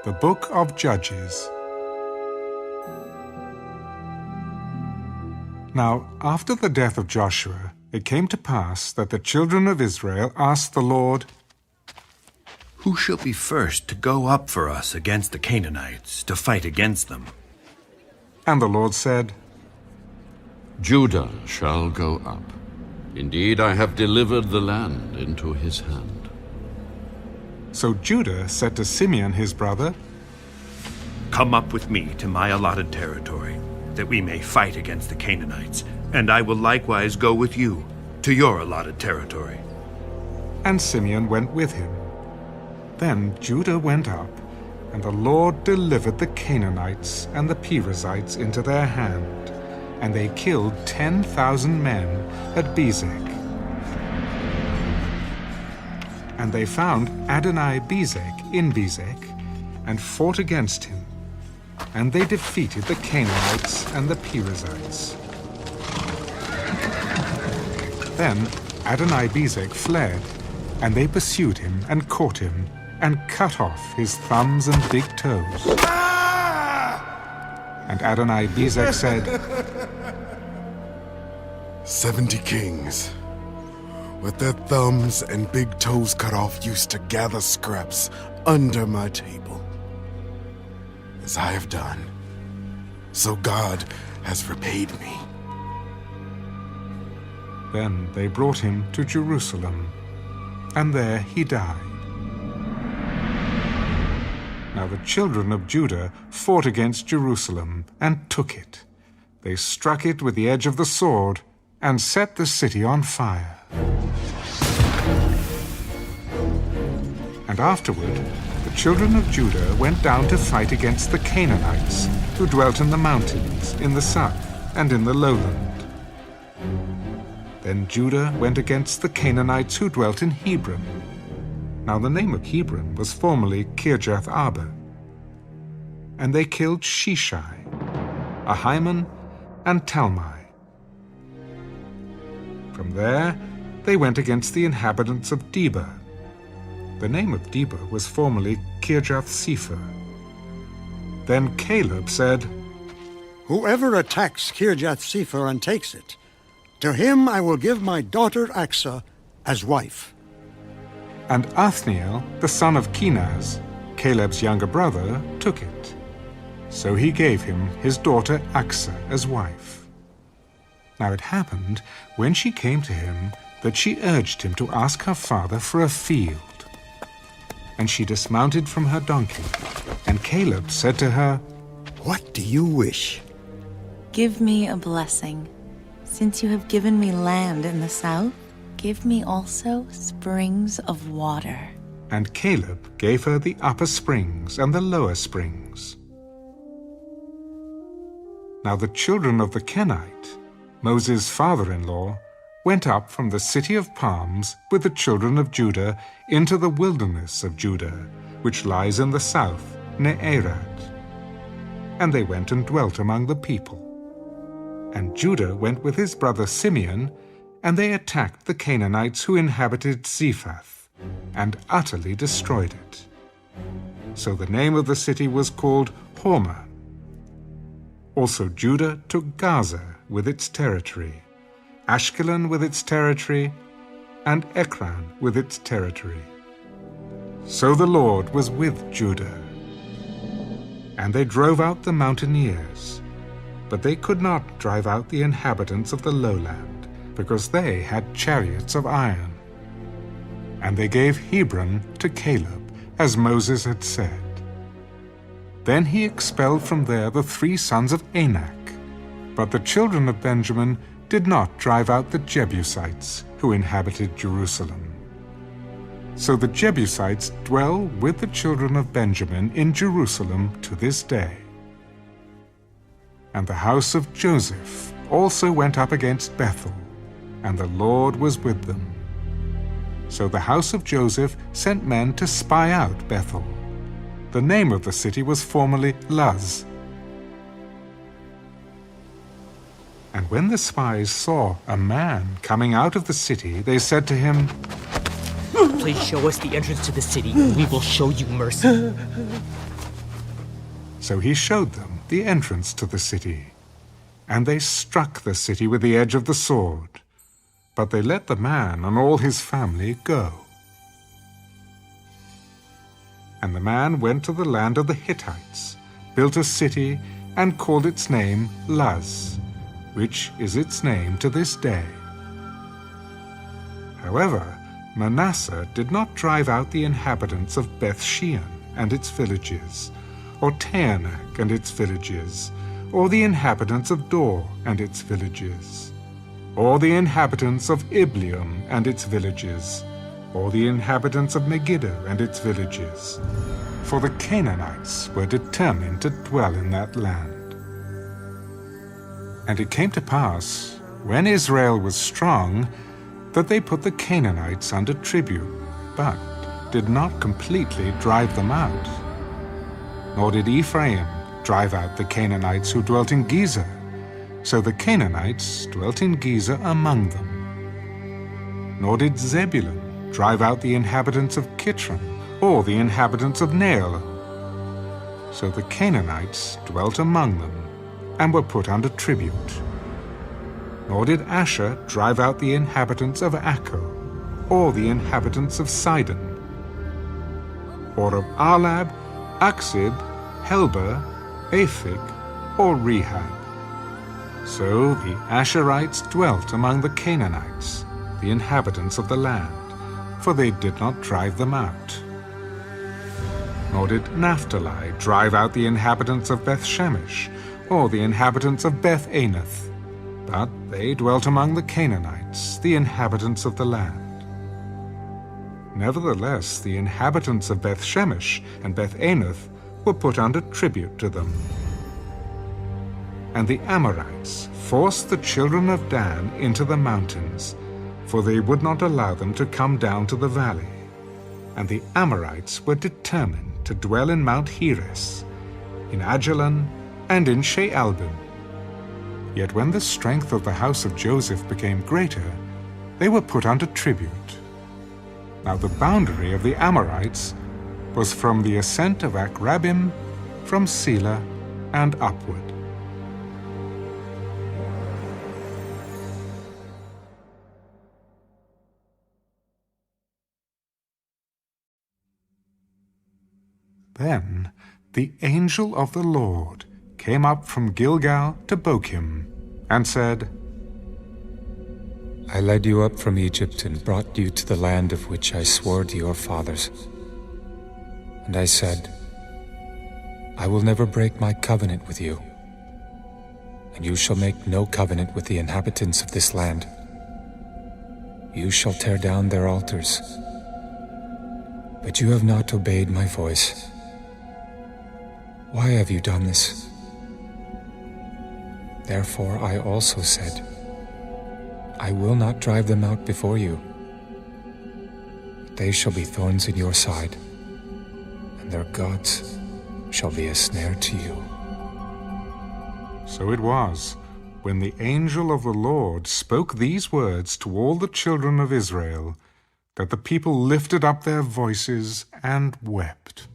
The Book of Judges. Now, after the death of Joshua, it came to pass that the children of Israel asked the Lord, "Who shall be first to go up for us against the Canaanites, to fight against them?" And the Lord said, "Judah shall go up. Indeed, I have delivered the land into his hand." So Judah said to Simeon his brother, "Come up with me to my allotted territory, that we may fight against the Canaanites, and I will likewise go with you to your allotted territory." And Simeon went with him. Then Judah went up, and the Lord delivered the Canaanites and the Perizzites into their hand, and they killed 10,000 men at Bezek. And they found Adoni-Bezek in Bezek, and fought against him, and they defeated the Canaanites and the Perizzites. Then Adoni-Bezek fled, and they pursued him and caught him, and cut off his thumbs and big toes. And Adoni-Bezek said, 70 kings, with their thumbs and big toes cut off, used to gather scraps under my table. As I have done, so God has repaid me. Then they brought him to Jerusalem, and there he died. Now the children of Judah fought against Jerusalem and took it. They struck it with the edge of the sword and set the city on fire. And afterward, the children of Judah went down to fight against the Canaanites, who dwelt in the mountains, in the south, and in the lowland. Then Judah went against the Canaanites who dwelt in Hebron. Now the name of Hebron was formerly Kirjath Arba. And they killed Sheshai, Ahiman, and Talmai. From there they went against the inhabitants of Debir. The name of Debir was formerly Kirjath Sepher. Then Caleb said, "Whoever attacks Kirjath Sepher and takes it, to him I will give my daughter Achsah as wife." And Othniel, the son of Kenaz, Caleb's younger brother, took it. So he gave him his daughter Achsah as wife. Now it happened, when she came to him, that she urged him to ask her father for a field. And she dismounted from her donkey, and Caleb said to her, "What do you wish?" "Give me a blessing. Since you have given me land in the south, give me also springs of water." And Caleb gave her the upper springs and the lower springs. Now the children of the Kenite, Moses' father-in-law, went up from the city of palms with the children of Judah into the wilderness of Judah, which lies in the south, near Arad. And they went and dwelt among the people. And Judah went with his brother Simeon, and they attacked the Canaanites who inhabited Zephath, and utterly destroyed it. So the name of the city was called Hormah. Also Judah took Gaza with its territory, Ashkelon with its territory, and Ekron with its territory. So the Lord was with Judah. And they drove out the mountaineers, but they could not drive out the inhabitants of the lowland, because they had chariots of iron. And they gave Hebron to Caleb, as Moses had said. Then he expelled from there the 3 sons of Anak. But the children of Benjamin did not drive out the Jebusites, who inhabited Jerusalem. So the Jebusites dwell with the children of Benjamin in Jerusalem to this day. And the house of Joseph also went up against Bethel, and the Lord was with them. So the house of Joseph sent men to spy out Bethel. The name of the city was formerly Luz. And when the spies saw a man coming out of the city, they said to him, "Please show us the entrance to the city, and we will show you mercy." So he showed them the entrance to the city. And they struck the city with the edge of the sword. But they let the man and all his family go. And the man went to the land of the Hittites, built a city, and called its name Luz, which is its name to this day. However, Manasseh did not drive out the inhabitants of Beth Shean and its villages, or Taanach and its villages, or the inhabitants of Dor and its villages, or the inhabitants of Ibleam and its villages, or the inhabitants of Megiddo and its villages. For the Canaanites were determined to dwell in that land. And it came to pass, when Israel was strong, that they put the Canaanites under tribute, but did not completely drive them out. Nor did Ephraim drive out the Canaanites who dwelt in Gaza. So the Canaanites dwelt in Gaza among them. Nor did Zebulun drive out the inhabitants of Kitron, or the inhabitants of Nael. So the Canaanites dwelt among them, and were put under tribute. Nor did Asher drive out the inhabitants of Akko, or the inhabitants of Sidon, or of Arlab, Achsah, Helba, Aphik, or Rehab. So the Asherites dwelt among the Canaanites, the inhabitants of the land, for they did not drive them out. Nor did Naphtali drive out the inhabitants of Beth Shemesh, or the inhabitants of Beth Anath, but they dwelt among the Canaanites, the inhabitants of the land. Nevertheless, the inhabitants of Beth Shemesh and Beth Anath were put under tribute to them. And the Amorites forced the children of Dan into the mountains, for they would not allow them to come down to the valley. And the Amorites were determined to dwell in Mount Heres, in Ajalon, and in Shealbim. Yet when the strength of the house of Joseph became greater, they were put under tribute. Now the boundary of the Amorites was from the ascent of Akrabim, from Selah, and upward. Then the angel of the Lord came up from Gilgal to Bochim, and said, I led you up from Egypt and brought you to the land of which I swore to your fathers. And I said, I will never break my covenant with you, and you shall make no covenant with the inhabitants of this land. You shall tear down their altars. But you have not obeyed my voice. Why have you done this? Therefore I also said, I will not drive them out before you. But they shall be thorns in your side, and their gods shall be a snare to you. So it was, when the angel of the Lord spoke these words to all the children of Israel, that the people lifted up their voices and wept.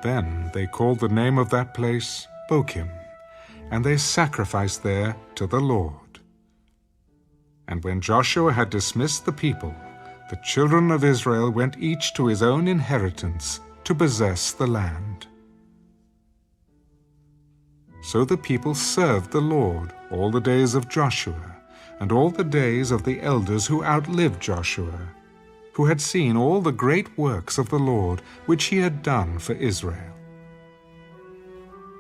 Then they called the name of that place Bochim, and they sacrificed there to the Lord. And when Joshua had dismissed the people, the children of Israel went each to his own inheritance to possess the land. So the people served the Lord all the days of Joshua, and all the days of the elders who outlived Joshua, who had seen all the great works of the Lord which he had done for Israel.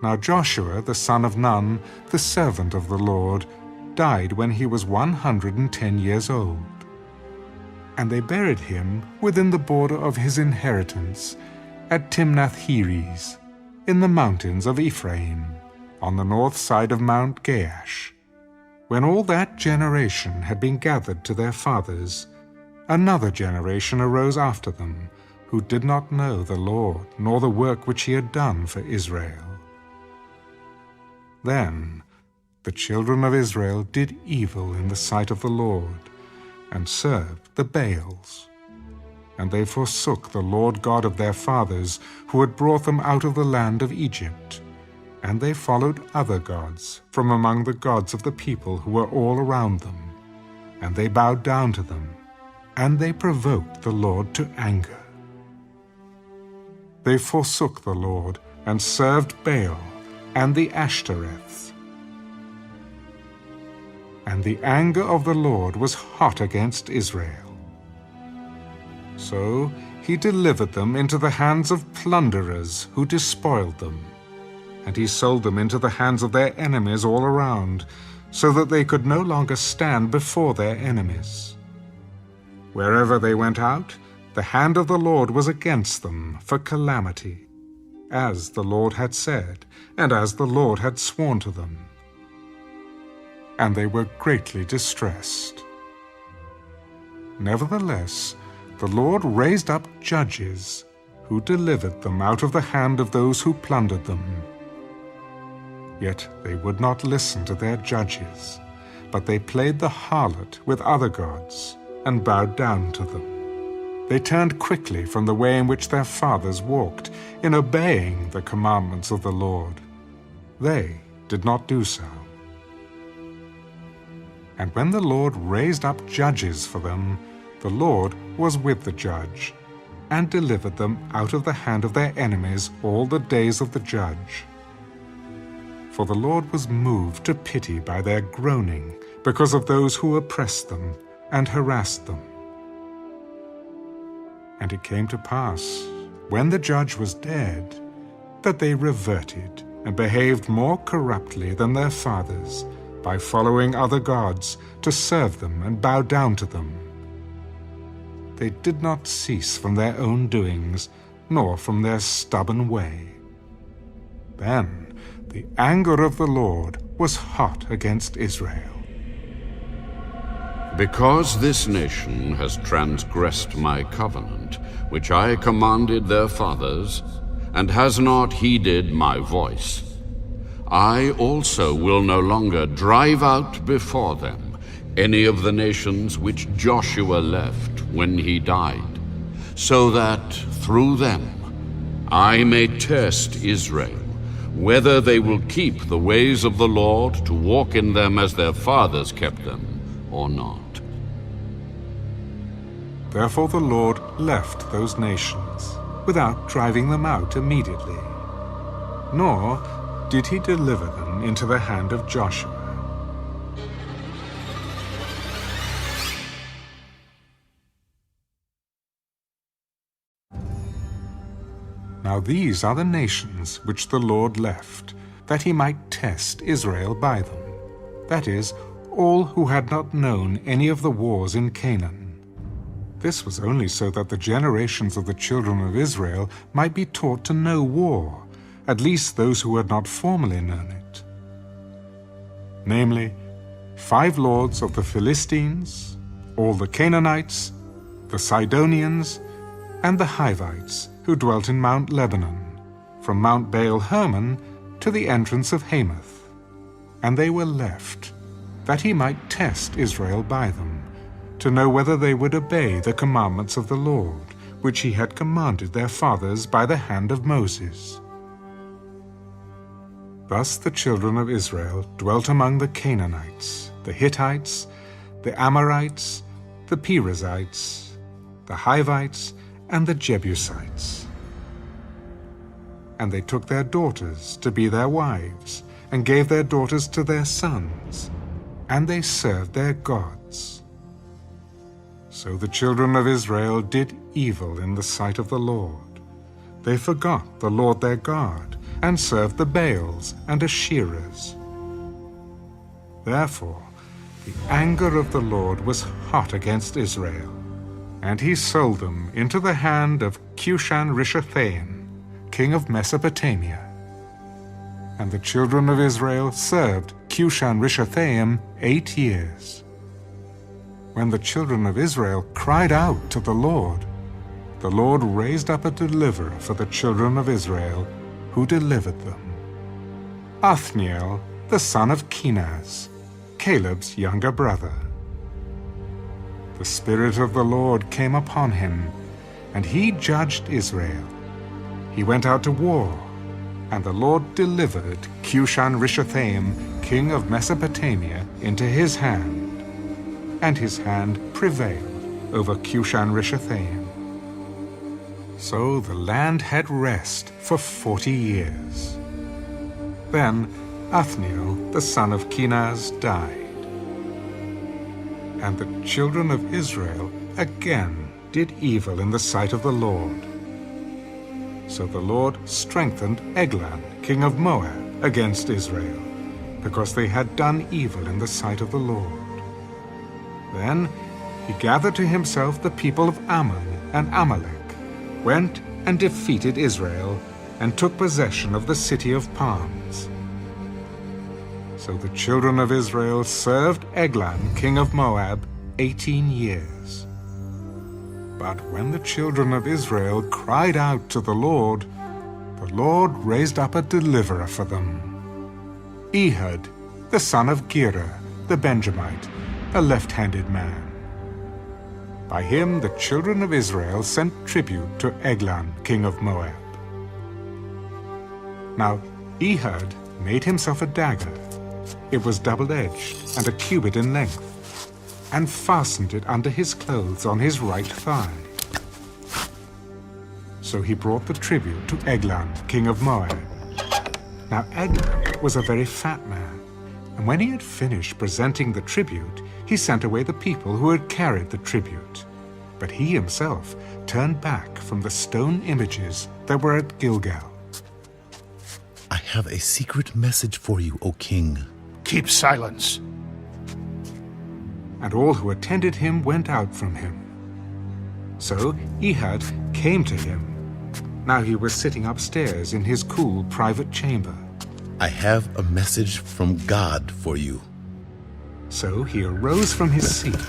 Now Joshua the son of Nun, the servant of the Lord, died when he was 110 years old. And they buried him within the border of his inheritance, at Timnath-Heres, in the mountains of Ephraim, on the north side of Mount Gaash. When all that generation had been gathered to their fathers, another generation arose after them, who did not know the Lord, nor the work which he had done for Israel. Then the children of Israel did evil in the sight of the Lord, and served the Baals. and they forsook the Lord God of their fathers, who had brought them out of the land of Egypt. And they followed other gods from among the gods of the people who were all around them. And they bowed down to them, and they provoked the Lord to anger. They forsook the Lord, and served Baal and the Ashtoreths. And the anger of the Lord was hot against Israel. So he delivered them into the hands of plunderers who despoiled them, and he sold them into the hands of their enemies all around, so that they could no longer stand before their enemies. Wherever they went out, the hand of the Lord was against them for calamity, as the Lord had said, and as the Lord had sworn to them. And they were greatly distressed. Nevertheless, the Lord raised up judges who delivered them out of the hand of those who plundered them. Yet they would not listen to their judges, but they played the harlot with other gods and bowed down to them. They turned quickly from the way in which their fathers walked, in obeying the commandments of the Lord. They did not do so. And when the Lord raised up judges for them, the Lord was with the judge, and delivered them out of the hand of their enemies all the days of the judge. For the Lord was moved to pity by their groaning, because of those who oppressed them and harassed them. And it came to pass, when the judge was dead, that they reverted and behaved more corruptly than their fathers, by following other gods to serve them and bow down to them. They did not cease from their own doings, nor from their stubborn way. Then the anger of the Lord was hot against Israel. Because this nation has transgressed my covenant, which I commanded their fathers, and has not heeded my voice, I also will no longer drive out before them any of the nations which Joshua left when he died, so that through them I may test Israel, whether they will keep the ways of the Lord to walk in them as their fathers kept them, or not. Therefore the Lord left those nations, without driving them out immediately, nor did he deliver them into the hand of Joshua. Now these are the nations which the Lord left, that he might test Israel by them, that is, all who had not known any of the wars in Canaan. This was only so that the generations of the children of Israel might be taught to know war, at least those who had not formerly known it. Namely, 5 lords of the Philistines, all the Canaanites, the Sidonians, and the Hivites, who dwelt in Mount Lebanon, from Mount Baal-Hermon to the entrance of Hamath. And they were left, that he might test Israel by them, to know whether they would obey the commandments of the Lord, which he had commanded their fathers by the hand of Moses. Thus the children of Israel dwelt among the Canaanites, the Hittites, the Amorites, the Perizzites, the Hivites, and the Jebusites. And they took their daughters to be their wives, and gave their daughters to their sons, and they served their gods. So the children of Israel did evil in the sight of the Lord. They forgot the Lord their God, and served the Baals and Asherahs. Therefore the anger of the Lord was hot against Israel, and he sold them into the hand of Cushan-Rishathaim, king of Mesopotamia. And the children of Israel served Cushan-Rishathaim 8 years. When the children of Israel cried out to the Lord raised up a deliverer for the children of Israel, who delivered them. Othniel, the son of Kenaz, Caleb's younger brother. The Spirit of the Lord came upon him, and he judged Israel. He went out to war, and the Lord delivered Cushan-Rishathaim, king of Mesopotamia, into his hand, and his hand prevailed over Cushan-Rishathaim. So the land had rest for 40 years. Then Othniel, the son of Kenaz, died. And the children of Israel again did evil in the sight of the Lord. So the Lord strengthened Eglon, king of Moab, against Israel, because they had done evil in the sight of the Lord. Then he gathered to himself the people of Ammon and Amalek, went and defeated Israel, and took possession of the city of palms. So the children of Israel served Eglon, king of Moab, 18 years. But when the children of Israel cried out to the Lord raised up a deliverer for them. Ehud, the son of Gera, the Benjamite, a left-handed man. By him the children of Israel sent tribute to Eglon, king of Moab. Now Ehud made himself a dagger. It was double-edged and a cubit in length, and fastened it under his clothes on his right thigh. So he brought the tribute to Eglon, king of Moab. Now Eglon was a very fat man, and when he had finished presenting the tribute, he sent away the people who had carried the tribute. But he himself turned back from the stone images that were at Gilgal. I have a secret message for you, O king. Keep silence. And all who attended him went out from him. So Ehud came to him. Now he was sitting upstairs in his cool private chamber. I have a message from God for you. So he arose from his seat.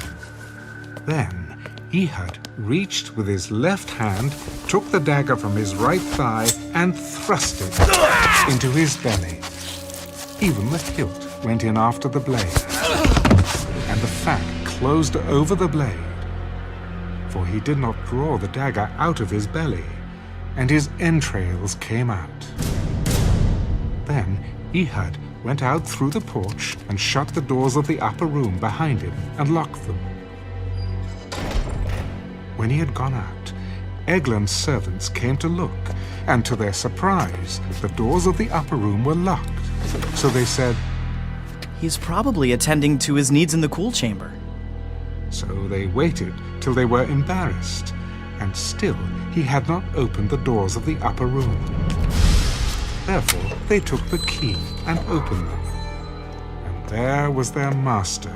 Then Ehud reached with his left hand, took the dagger from his right thigh, and thrust it into his belly. Even the hilt went in after the blade, and the fat closed over the blade. For he did not draw the dagger out of his belly, and his entrails came out. Then Ehud went out through the porch and shut the doors of the upper room behind him and locked them. When he had gone out, Eglon's servants came to look, and to their surprise, the doors of the upper room were locked. So they said, "He's probably attending to his needs in the cool chamber." So they waited till they were embarrassed, and still he had not opened the doors of the upper room. Therefore they took the key and opened them. And there was their master,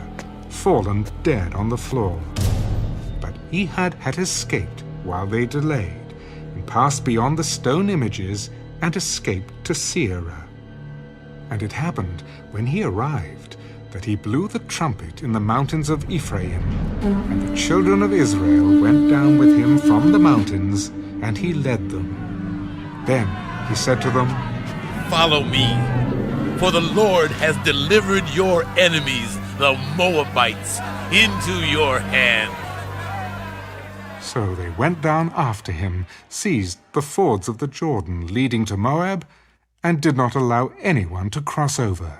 fallen dead on the floor. But Ehud had escaped while they delayed, and passed beyond the stone images, and escaped to Seirah. And it happened, when he arrived, that he blew the trumpet in the mountains of Ephraim, and the children of Israel went down with him from the mountains, and he led them. Then he said to them, "Follow me, for the Lord has delivered your enemies, the Moabites, into your hand." So they went down after him, seized the fords of the Jordan leading to Moab, and did not allow anyone to cross over.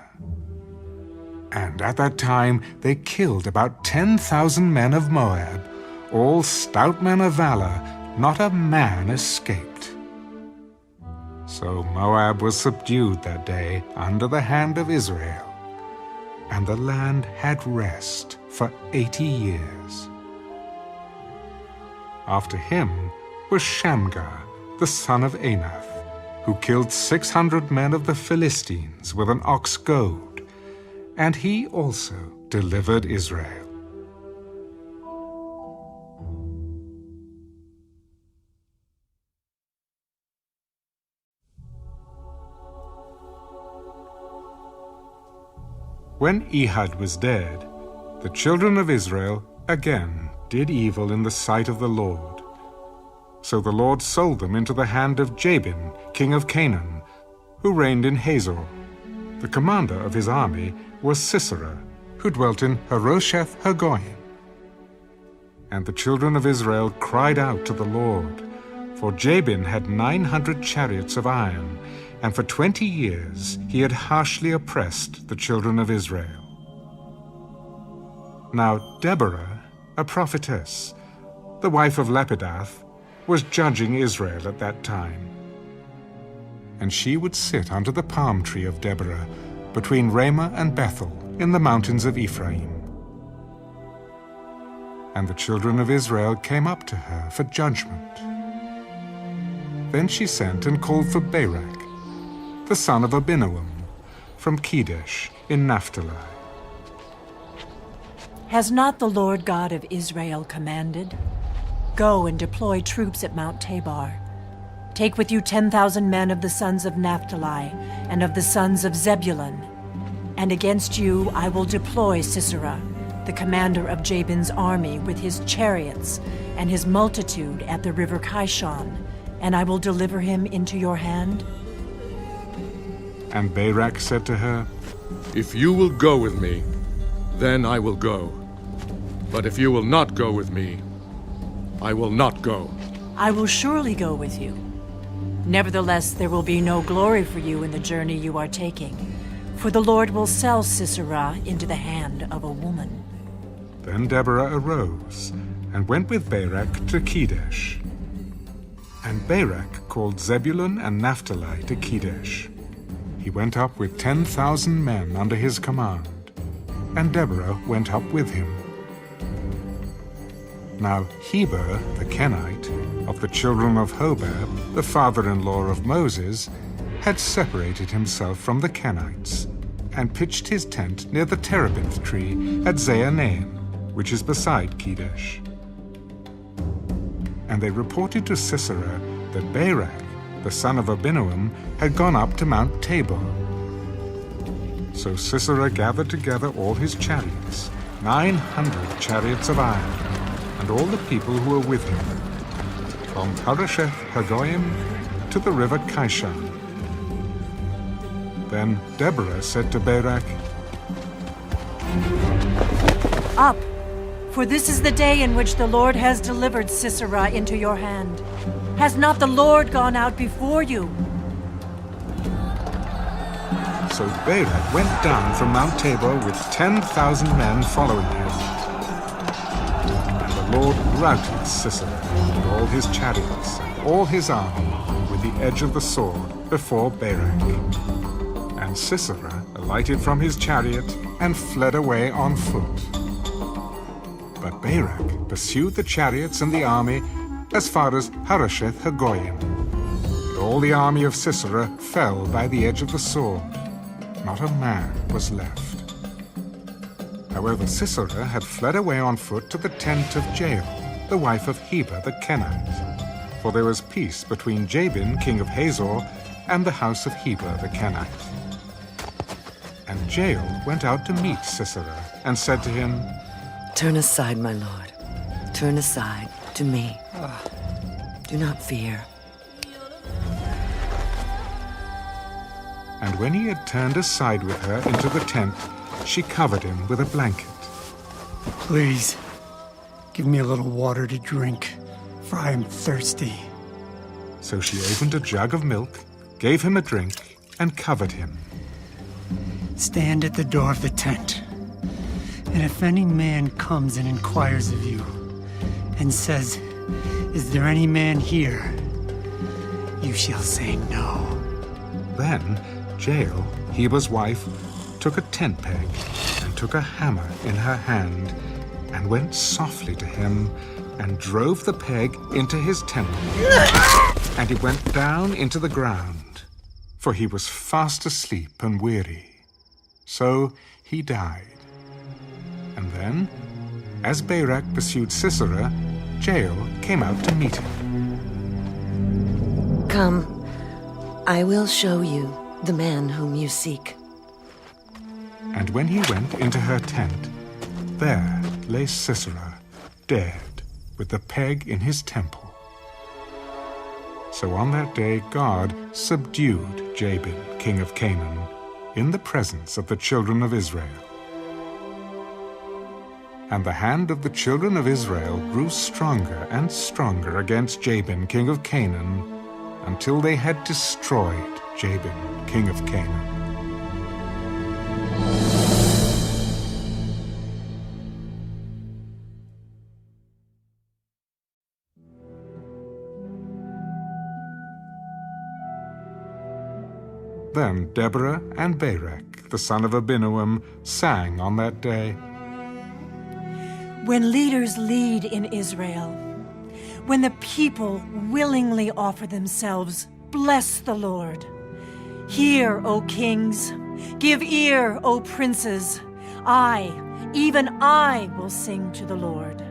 And at that time they killed about 10,000 men of Moab, all stout men of valor, not a man escaped. So Moab was subdued that day under the hand of Israel, and the land had rest for 80 years. After him was Shamgar, the son of Anath, who killed 600 men of the Philistines with an ox goad, and he also delivered Israel. When Ehud was dead, the children of Israel again did evil in the sight of the Lord. So the Lord sold them into the hand of Jabin, king of Canaan, who reigned in Hazor. The commander of his army was Sisera, who dwelt in Harosheth Hagoyim. And the children of Israel cried out to the Lord, for Jabin had 900 chariots of iron, and for 20 years he had harshly oppressed the children of Israel. Now Deborah, a prophetess, the wife of Lapidath, was judging Israel at that time. And she would sit under the palm tree of Deborah, between Ramah and Bethel, in the mountains of Ephraim. And the children of Israel came up to her for judgment. Then she sent and called for Barak, the son of Abinoam, from Kedesh in Naphtali. Has not the Lord God of Israel commanded? Go and deploy troops at Mount Tabor. Take with you 10,000 men of the sons of Naphtali and of the sons of Zebulun. And against you I will deploy Sisera, the commander of Jabin's army, with his chariots and his multitude at the river Kishon, and I will deliver him into your hand. And Barak said to her, If you will go with me, then I will go. But if you will not go with me, I will not go. I will surely go with you. Nevertheless, there will be no glory for you in the journey you are taking, for the Lord will sell Sisera into the hand of a woman. Then Deborah arose and went with Barak to Kedesh. And Barak called Zebulun and Naphtali to Kedesh. He went up with 10,000 men under his command, and Deborah went up with him. Now Heber the Kenite, of the children of Hobab, the father-in-law of Moses, had separated himself from the Kenites, and pitched his tent near the terebinth tree at Zaanaim, which is beside Kedesh. And they reported to Sisera that Barak, the son of Abinoam, had gone up to Mount Tabor. So Sisera gathered together all his chariots, 900 chariots of iron, and all the people who were with him, from Harosheth Hagoyim to the river Kishon. Then Deborah said to Barak, Up, for this is the day in which the Lord has delivered Sisera into your hand. Has not the Lord gone out before you? So Barak went down from Mount Tabor with 10,000 men following him. And the Lord routed Sisera and all his chariots and all his army with the edge of the sword before Barak. And Sisera alighted from his chariot and fled away on foot. But Barak pursued the chariots and the army as far as Harosheth Hagoyim. And all the army of Sisera fell by the edge of the sword. Not a man was left. However, Sisera had fled away on foot to the tent of Jael, the wife of Heber the Kenite. For there was peace between Jabin, king of Hazor, and the house of Heber the Kenite. And Jael went out to meet Sisera, and said to him, Turn aside, my lord. Turn aside to me. Do not fear. And when he had turned aside with her into the tent, she covered him with a blanket. Please, give me a little water to drink, for I am thirsty. So she opened a jug of milk, gave him a drink, and covered him. Stand at the door of the tent, and if any man comes and inquires of you, and says, Is there any man here? You shall say no. Then Jael, Heber's wife, took a tent peg and took a hammer in her hand and went softly to him and drove the peg into his temple. And he went down into the ground, for he was fast asleep and weary. So he died. And then, as Barak pursued Sisera, Jael came out to meet him. Come, I will show you the man whom you seek. And when he went into her tent, there lay Sisera, dead, with the peg in his temple. So on that day God subdued Jabin, king of Canaan, in the presence of the children of Israel. And the hand of the children of Israel grew stronger and stronger against Jabin, king of Canaan, until they had destroyed Jabin, king of Canaan. Then Deborah and Barak, the son of Abinoam, sang on that day. When leaders lead in Israel, when the people willingly offer themselves, bless the Lord. Hear, O kings, give ear, O princes. I, even I, will sing to the Lord.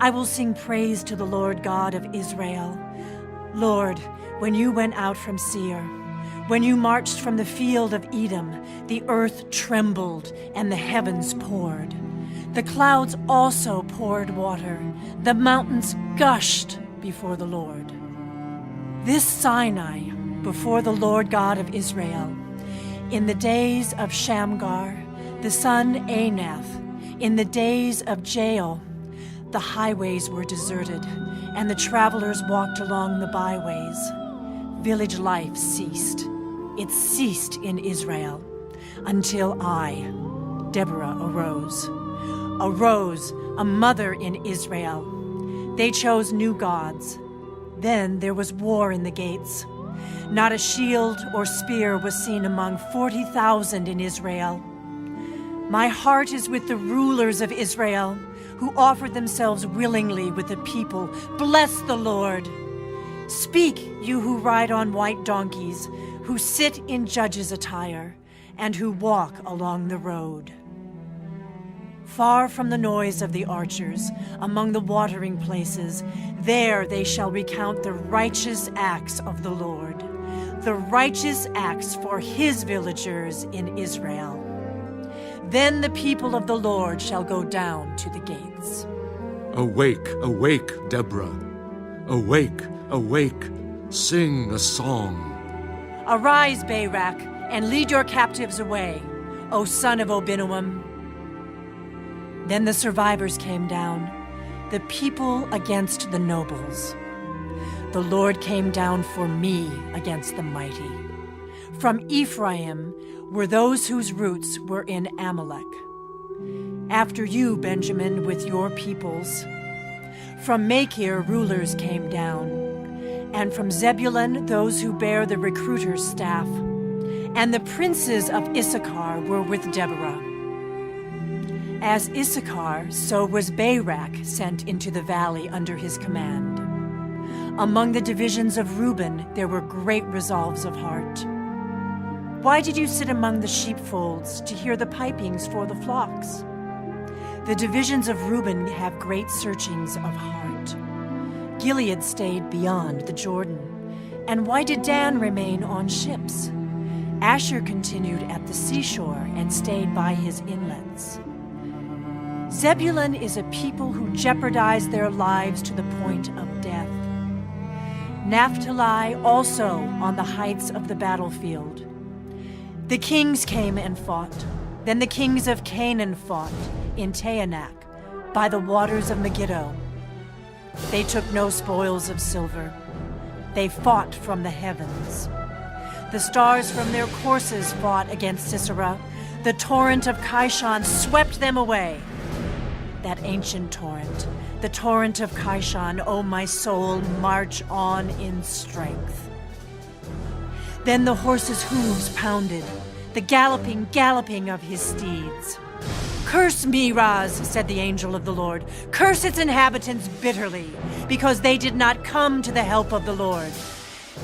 I will sing praise to the Lord God of Israel. Lord, when you went out from Seir, when you marched from the field of Edom, the earth trembled and the heavens poured. The clouds also poured water. The mountains gushed before the Lord. This Sinai, before the Lord God of Israel, in the days of Shamgar, the son Anath, in the days of Jael, the highways were deserted, and the travelers walked along the byways. Village life ceased. It ceased in Israel until I, Deborah, arose. Arose, a mother in Israel. They chose new gods. Then there was war in the gates. Not a shield or spear was seen among 40,000 in Israel. My heart is with the rulers of Israel, who offered themselves willingly with the people. Bless the Lord. Speak, you who ride on white donkeys, who sit in judges' attire, and who walk along the road. Far from the noise of the archers, among the watering places, there they shall recount the righteous acts of the Lord, the righteous acts for his villagers in Israel. Then the people of the Lord shall go down to the gates. Awake, awake, Deborah. Awake, awake, sing a song. Arise, Barak, and lead your captives away, O son of Abinoam. Then the survivors came down, the people against the nobles. The Lord came down for me against the mighty. From Ephraim were those whose roots were in Amalek. After you, Benjamin, with your peoples. From Machir rulers came down, and from Zebulun those who bear the recruiter's staff. And the princes of Issachar were with Deborah. As Issachar, so was Barak sent into the valley under his command. Among the divisions of Reuben there were great resolves of heart. Why did you sit among the sheepfolds to hear the pipings for the flocks? The divisions of Reuben have great searchings of heart. Gilead stayed beyond the Jordan. And why did Dan remain on ships? Asher continued at the seashore and stayed by his inlets. Zebulun is a people who jeopardize their lives to the point of death. Naphtali also on the heights of the battlefield. The kings came and fought. Then the kings of Canaan fought in Taanach by the waters of Megiddo. They took no spoils of silver. They fought from the heavens. The stars from their courses fought against Sisera. The torrent of Kishon swept them away. That ancient torrent, the torrent of Kishon, O my soul, march on in strength. Then the horses' hooves pounded, the galloping of his steeds. Curse Meroz, said the angel of the Lord. Curse its inhabitants bitterly, because they did not come to the help of the Lord,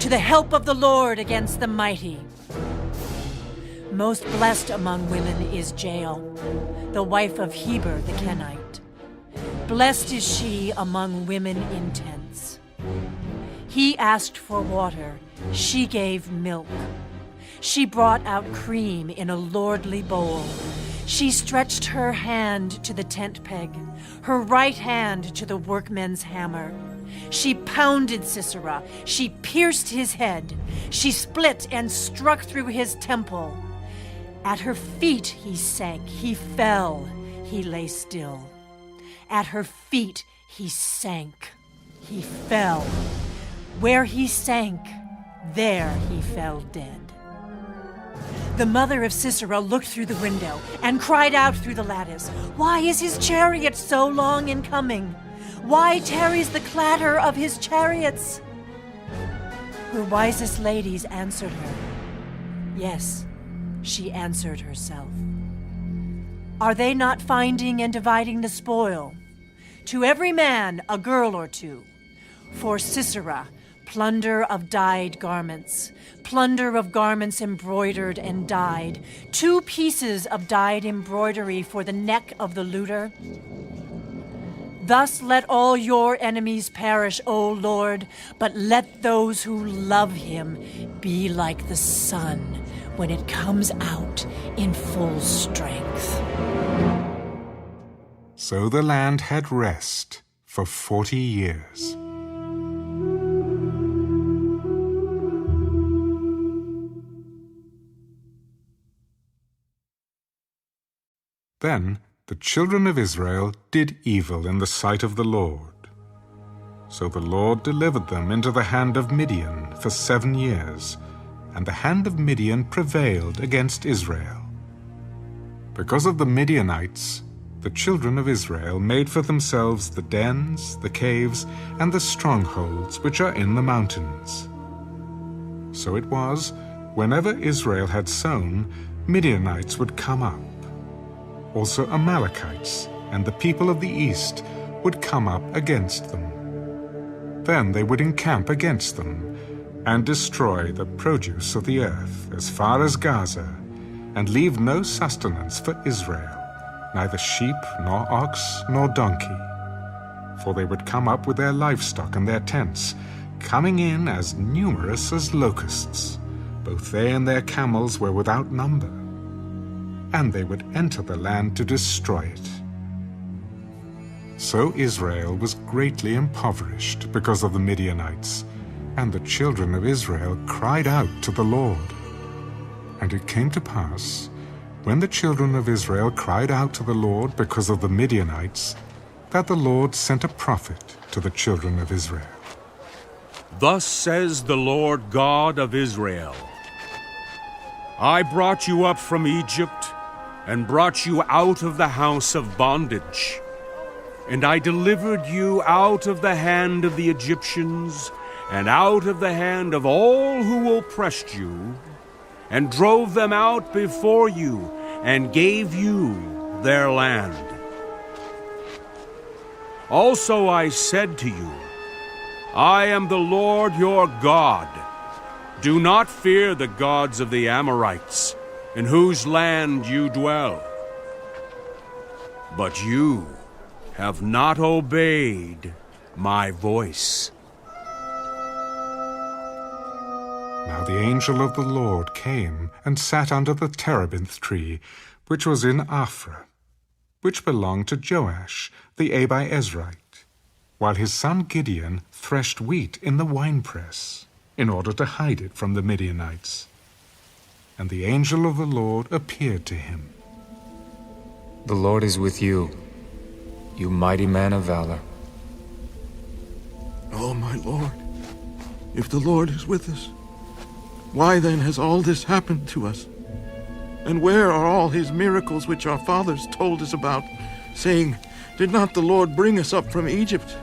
to the help of the Lord against the mighty. Most blessed among women is Jael, the wife of Heber the Kenite. Blessed is she among women in tents. He asked for water, she gave milk. She brought out cream in a lordly bowl. She stretched her hand to the tent peg, her right hand to the workman's hammer. She pounded Sisera, she pierced his head, she split and struck through his temple. At her feet he sank, he fell, he lay still. At her feet he sank. He fell. Where he sank, there he fell dead. The mother of Sisera looked through the window and cried out through the lattice, "Why is his chariot so long in coming? Why tarries the clatter of his chariots?" Her wisest ladies answered her. Yes, she answered herself. Are they not finding and dividing the spoil? To every man a girl or two. For Sisera, plunder of dyed garments, plunder of garments embroidered and dyed, 2 pieces of dyed embroidery for the neck of the looter. Thus let all your enemies perish, O Lord, but let those who love him be like the sun when it comes out in full strength. So the land had rest for 40 years. Then the children of Israel did evil in the sight of the Lord. So the Lord delivered them into the hand of Midian for 7 years, and the hand of Midian prevailed against Israel. Because of the Midianites, the children of Israel made for themselves the dens, the caves, and the strongholds which are in the mountains. So it was, whenever Israel had sown, Midianites would come up. Also Amalekites and the people of the east would come up against them. Then they would encamp against them and destroy the produce of the earth as far as Gaza, and leave no sustenance for Israel, neither sheep nor ox nor donkey. For they would come up with their livestock and their tents, coming in as numerous as locusts. Both they and their camels were without number. And they would enter the land to destroy it. So Israel was greatly impoverished because of the Midianites, and the children of Israel cried out to the Lord. And it came to pass, when the children of Israel cried out to the Lord because of the Midianites, that the Lord sent a prophet to the children of Israel. Thus says the Lord God of Israel, I brought you up from Egypt, and brought you out of the house of bondage. And I delivered you out of the hand of the Egyptians, and out of the hand of all who oppressed you, and drove them out before you, and gave you their land. Also I said to you, I am the Lord your God. Do not fear the gods of the Amorites, in whose land you dwell. But you have not obeyed my voice. Now the angel of the Lord came and sat under the terebinth tree, which was in Ophrah, which belonged to Joash the Abiezrite, while his son Gideon threshed wheat in the winepress, in order to hide it from the Midianites. And the angel of the Lord appeared to him. The Lord is with you, you mighty man of valor. Oh, my Lord, if the Lord is with us, why then has all this happened to us? And where are all his miracles which our fathers told us about, saying, Did not the Lord bring us up from Egypt?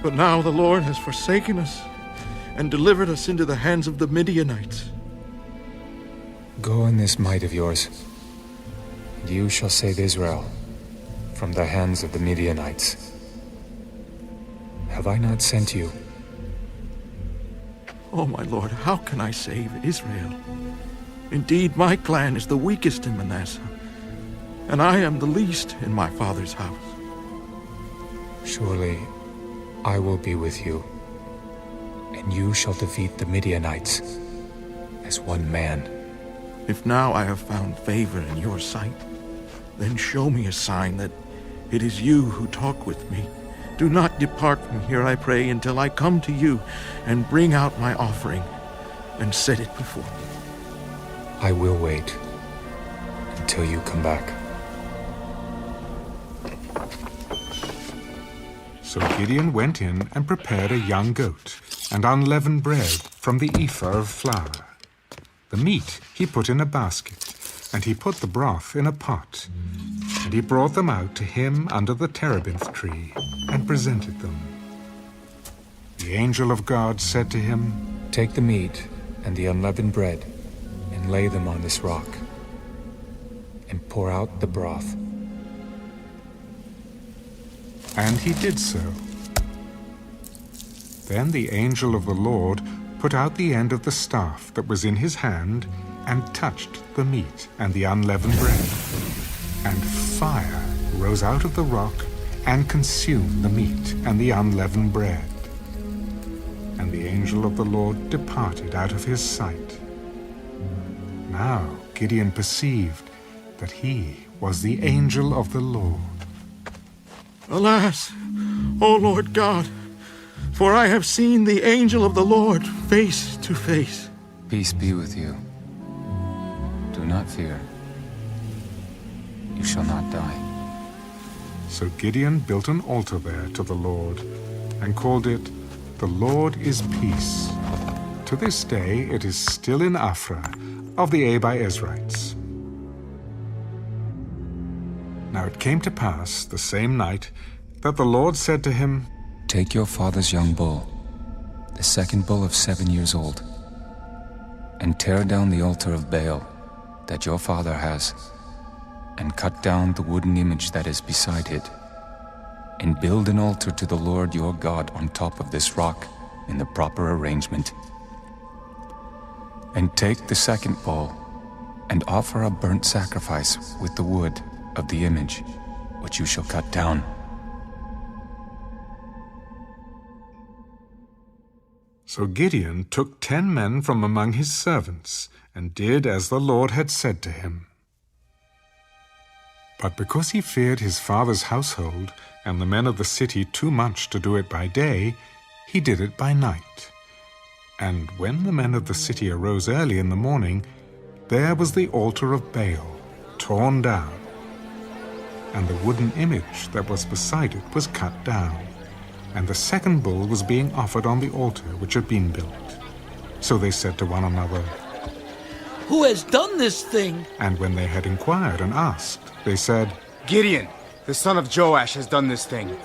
But now the Lord has forsaken us, and delivered us into the hands of the Midianites. Go in this might of yours, and you shall save Israel from the hands of the Midianites. Have I not sent you? Oh, my Lord, how can I save Israel? Indeed, my clan is the weakest in Manasseh, and I am the least in my father's house. Surely I will be with you, and you shall defeat the Midianites as one man. If now I have found favor in your sight, then show me a sign that it is you who talk with me. Do not depart from here, I pray, until I come to you and bring out my offering and set it before me. I will wait until you come back. So Gideon went in and prepared a young goat and unleavened bread from the ephah of flour. The meat he put in a basket, and he put the broth in a pot. And he brought them out to him under the terebinth tree and presented them. The angel of God said to him, "Take the meat and the unleavened bread and lay them on this rock, and pour out the broth." And he did so. Then the angel of the Lord put out the end of the staff that was in his hand and touched the meat and the unleavened bread. And fire rose out of the rock and consumed the meat and the unleavened bread. And the angel of the Lord departed out of his sight. Now Gideon perceived that he was the angel of the Lord. Alas, O Lord God, for I have seen the angel of the Lord face to face. Peace be with you. Do not fear. You shall not die. So Gideon built an altar there to the Lord and called it, "The Lord is Peace." To this day it is still in Ophrah of the Abiezrites. Now it came to pass the same night that the Lord said to him, "Take your father's young bull, the second bull of 7 years old, and tear down the altar of Baal that your father has, and cut down the wooden image that is beside it, and build an altar to the Lord your God on top of this rock in the proper arrangement. And take the second bull, and offer a burnt sacrifice with the wood of the image, which you shall cut down." So Gideon took 10 men from among his servants, and did as the Lord had said to him. But because he feared his father's household and the men of the city too much to do it by day, he did it by night. And when the men of the city arose early in the morning, there was the altar of Baal torn down, and the wooden image that was beside it was cut down, and the second bull was being offered on the altar which had been built. So they said to one another, "Who has done this thing?" And when they had inquired and asked, they said, "Gideon, the son of Joash, has done this thing."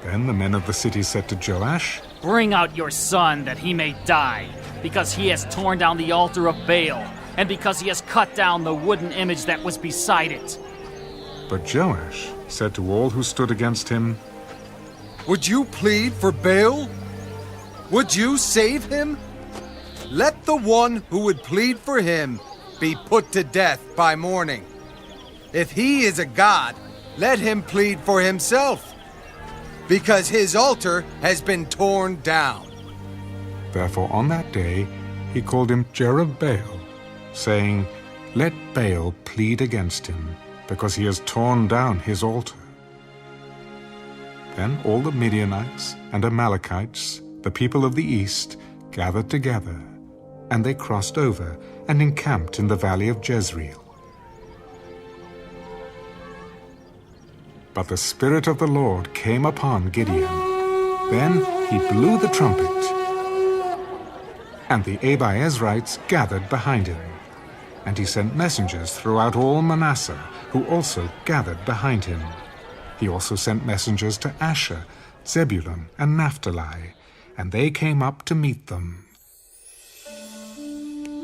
Then the men of the city said to Joash, "Bring out your son that he may die, because he has torn down the altar of Baal, and because he has cut down the wooden image that was beside it." But Joash said to all who stood against him, "Would you plead for Baal? Would you save him? Let the one who would plead for him be put to death by morning. If he is a god, let him plead for himself, because his altar has been torn down." Therefore on that day he called him Jerubbaal, saying, "Let Baal plead against him, because he has torn down his altar." Then all the Midianites and Amalekites, the people of the east, gathered together, and they crossed over and encamped in the valley of Jezreel. But the Spirit of the Lord came upon Gideon. Then he blew the trumpet, and the Abiezrites gathered behind him. And he sent messengers throughout all Manasseh, who also gathered behind him. He also sent messengers to Asher, Zebulun, and Naphtali, and they came up to meet them.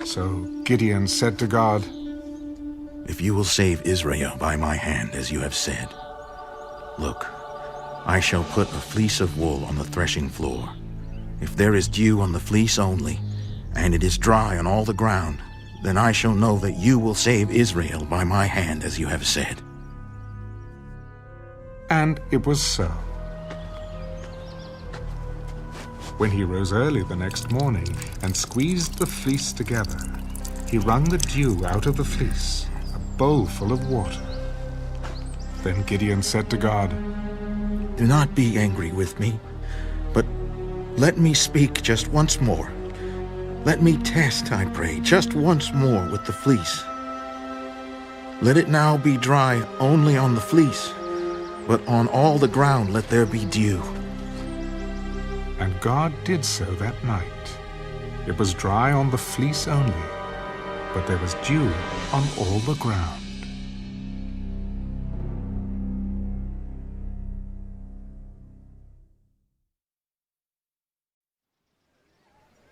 So Gideon said to God, "If you will save Israel by my hand, as you have said, look, I shall put a fleece of wool on the threshing floor. If there is dew on the fleece only, and it is dry on all the ground, then I shall know that you will save Israel by my hand, as you have said." And it was so. When he rose early the next morning and squeezed the fleece together, he wrung the dew out of the fleece, a bowl full of water. Then Gideon said to God, "Do not be angry with me, but let me speak just once more. Let me test, I pray, just once more with the fleece. Let it now be dry only on the fleece, but on all the ground let there be dew." And God did so that night. It was dry on the fleece only, but there was dew on all the ground.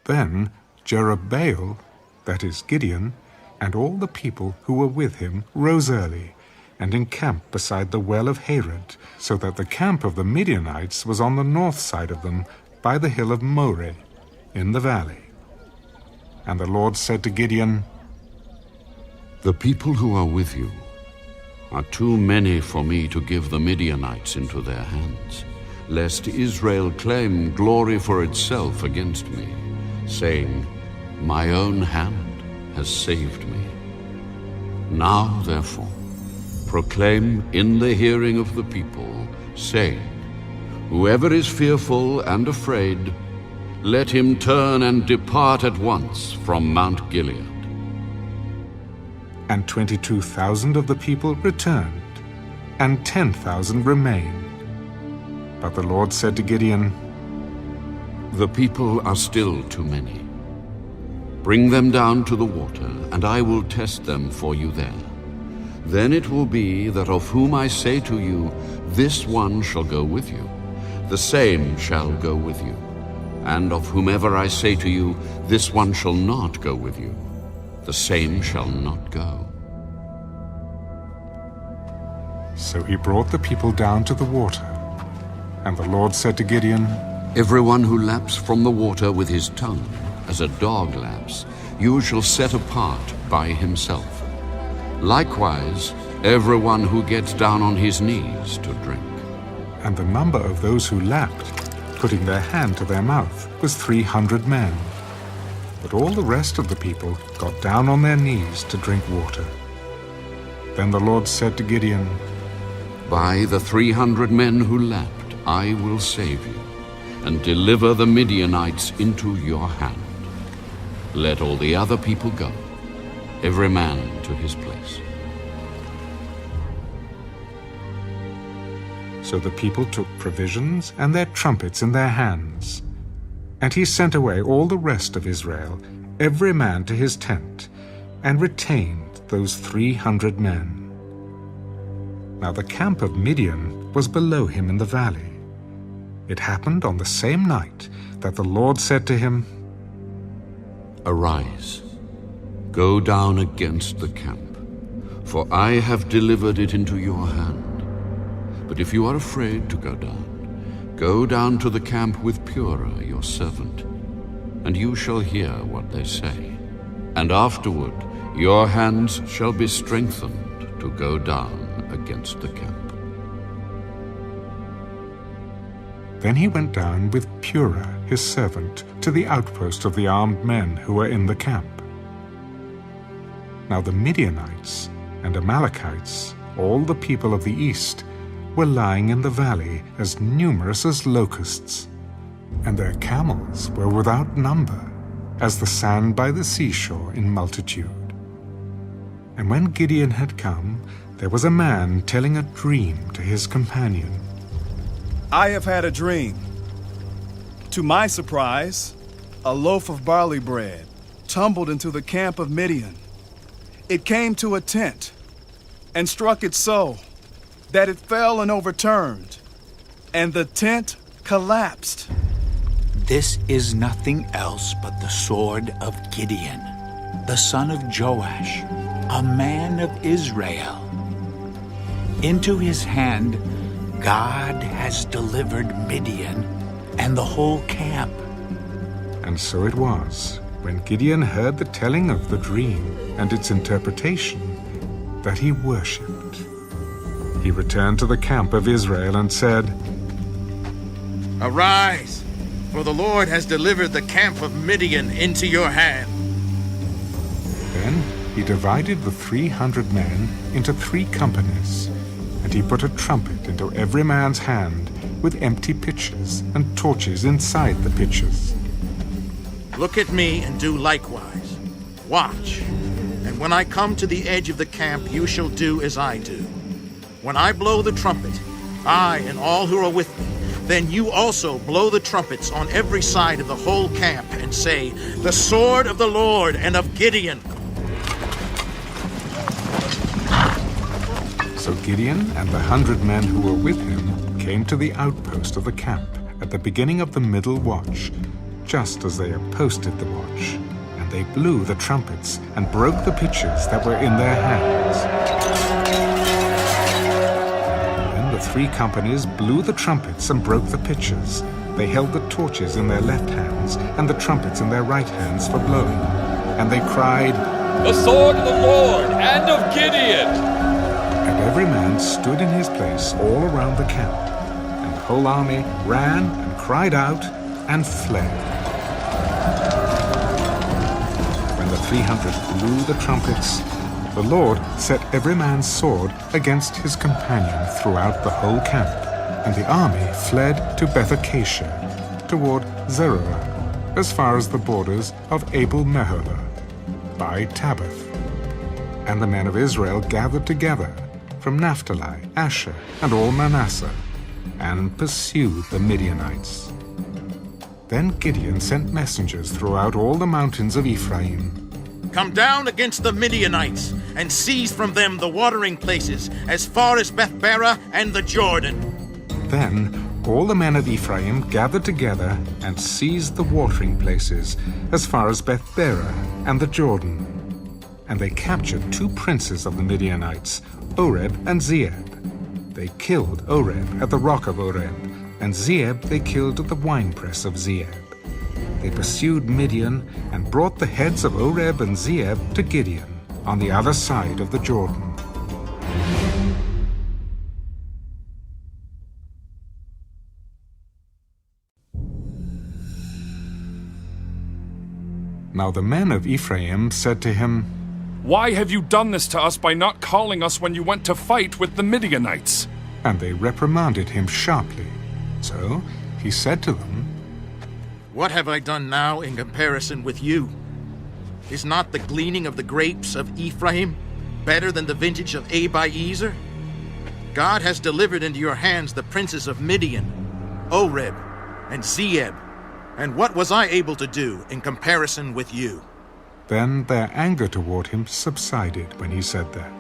Then Jerubbaal, that is Gideon, and all the people who were with him rose early, and encamped beside the well of Arad, so that the camp of the Midianites was on the north side of them, by the hill of Moreh, in the valley. And the Lord said to Gideon, The people who are with you are too many for me to give the Midianites into their hands, lest Israel claim glory for itself against me, saying, My own hand has saved me. Now, therefore, proclaim in the hearing of the people, saying, Whoever is fearful and afraid, let him turn and depart at once from Mount Gilead. And 22,000 of the people returned, and 10,000 remained. But the Lord said to Gideon, The people are still too many. Bring them down to the water, and I will test them for you there. Then it will be that of whom I say to you, This one shall go with you, the same shall go with you. And of whomever I say to you, This one shall not go with you, the same shall not go. So he brought the people down to the water. And the Lord said to Gideon, Everyone who laps from the water with his tongue, as a dog laps, you shall set apart by himself. Likewise, everyone who gets down on his knees to drink. And the number of those who lapped, putting their hand to their mouth, was 300 men. But all the rest of the people got down on their knees to drink water. Then the Lord said to Gideon, By the 300 men who lapped, I will save you, and deliver the Midianites into your hand. Let all the other people go, every man to his place. So the people took provisions and their trumpets in their hands. And he sent away all the rest of Israel, every man to his tent, and retained those 300 men. Now the camp of Midian was below him in the valley. It happened on the same night that the Lord said to him, Arise, go down against the camp, for I have delivered it into your hand. But if you are afraid to go down to the camp with Purah, your servant, and you shall hear what they say. And afterward your hands shall be strengthened to go down against the camp. Then he went down with Purah, his servant, to the outpost of the armed men who were in the camp. Now the Midianites and Amalekites, all the people of the east, were lying in the valley as numerous as locusts, and their camels were without number, as the sand by the seashore in multitude. And when Gideon had come, there was a man telling a dream to his companion. I have had a dream. To my surprise, a loaf of barley bread tumbled into the camp of Midian. It came to a tent and struck it so that it fell and overturned, and the tent collapsed. This is nothing else but the sword of Gideon, the son of Joash, a man of Israel. Into his hand God has delivered Midian and the whole camp. And so it was, when Gideon heard the telling of the dream and its interpretation, that he worshipped. He returned to the camp of Israel and said, Arise, for the Lord has delivered the camp of Midian into your hand. Then he divided the 300 men into 3 companies, and he put a trumpet into every man's hand with empty pitchers and torches inside the pitchers. Look at me and do likewise. Watch, and when I come to the edge of the camp, you shall do as I do. When I blow the trumpet, I and all who are with me Then you also blow the trumpets on every side of the whole camp and say, 'The sword of the Lord and of Gideon.'" So Gideon and the 100 men who were with him came to the outpost of the camp at the beginning of the middle watch, just as they had posted the watch. And they blew the trumpets and broke the pitchers that were in their hands. Then the 3 companies blew the trumpets and broke the pitchers. They held the torches in their left hands and the trumpets in their right hands for blowing. And they cried, "The sword of the Lord and of Gideon!" And every man stood in his place all around the camp. And the whole army ran and cried out and fled. When the 300 blew the trumpets, the Lord set every man's sword against his companion throughout the whole camp, and the army fled to Beth Acacia, toward Zererah, as far as the borders of Abel-Meholah, by Tabbath. And the men of Israel gathered together from Naphtali, Asher, and all Manasseh, and pursued the Midianites. Then Gideon sent messengers throughout all the mountains of Ephraim. "Come down against the Midianites, and seize from them the watering places, as far as Beth-barah and the Jordan." Then all the men of Ephraim gathered together and seized the watering places, as far as Beth-barah and the Jordan. And they captured 2 princes of the Midianites, Oreb and Zeeb. They killed Oreb at the rock of Oreb, and Zeeb they killed at the winepress of Zeeb. They pursued Midian and brought the heads of Oreb and Zeeb to Gideon on the other side of the Jordan. Now the men of Ephraim said to him, "Why have you done this to us by not calling us when you went to fight with the Midianites?" And they reprimanded him sharply. So he said to them, "What have I done now in comparison with you? Is not the gleaning of the grapes of Ephraim better than the vintage of Abiezer? God has delivered into your hands the princes of Midian, Oreb, and Zeeb, and what was I able to do in comparison with you?" Then their anger toward him subsided when he said that.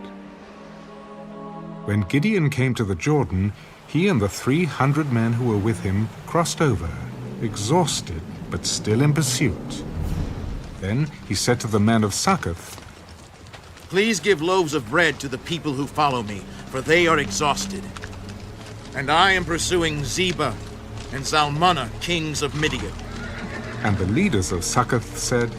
When Gideon came to the Jordan, he and the 300 men who were with him crossed over, exhausted but still in pursuit. Then he said to the men of Succoth, "Please give loaves of bread to the people who follow me, for they are exhausted. And I am pursuing Zebah and Zalmunna, kings of Midian." And the leaders of Succoth said,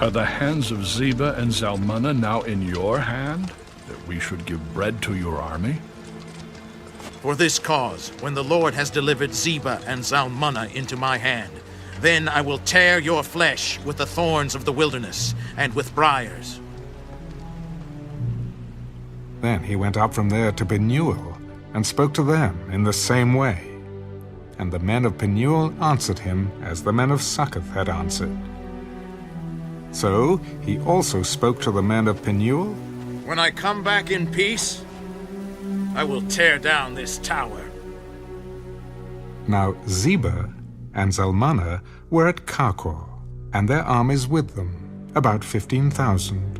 "Are the hands of Zebah and Zalmunna now in your hand, that we should give bread to your army?" "For this cause, when the Lord has delivered Zebah and Zalmunna into my hand, then I will tear your flesh with the thorns of the wilderness and with briars." Then he went up from there to Penuel and spoke to them in the same way. And the men of Penuel answered him as the men of Succoth had answered. So he also spoke to the men of Penuel, "When I come back in peace, I will tear down this tower." Now Zebah and Zalmunna were at Karkor, and their armies with them, about 15,000,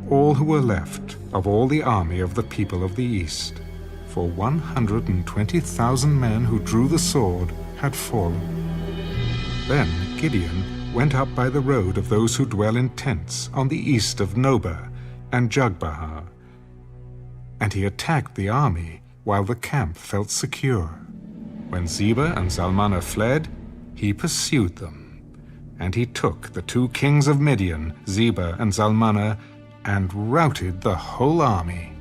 all who were left of all the army of the people of the east. For 120,000 men who drew the sword had fallen. Then Gideon went up by the road of those who dwell in tents on the east of Nobah and Jogbehah, and he attacked the army while the camp felt secure. When Zebah and Zalmunna fled, he pursued them, and he took the 2 kings of Midian, Zebah and Zalmunna, and routed the whole army.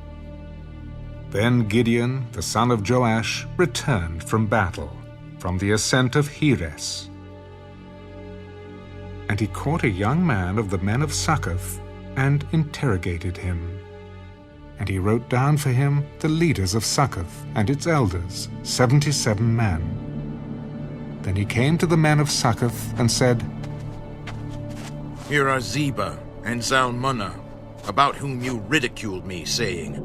Then Gideon, the son of Joash, returned from battle, from the ascent of Heres. And he caught a young man of the men of Succoth and interrogated him. And he wrote down for him the leaders of Succoth and its elders, 77 men. Then he came to the men of Succoth and said, "Here are Zebah and Zalmunna, about whom you ridiculed me, saying,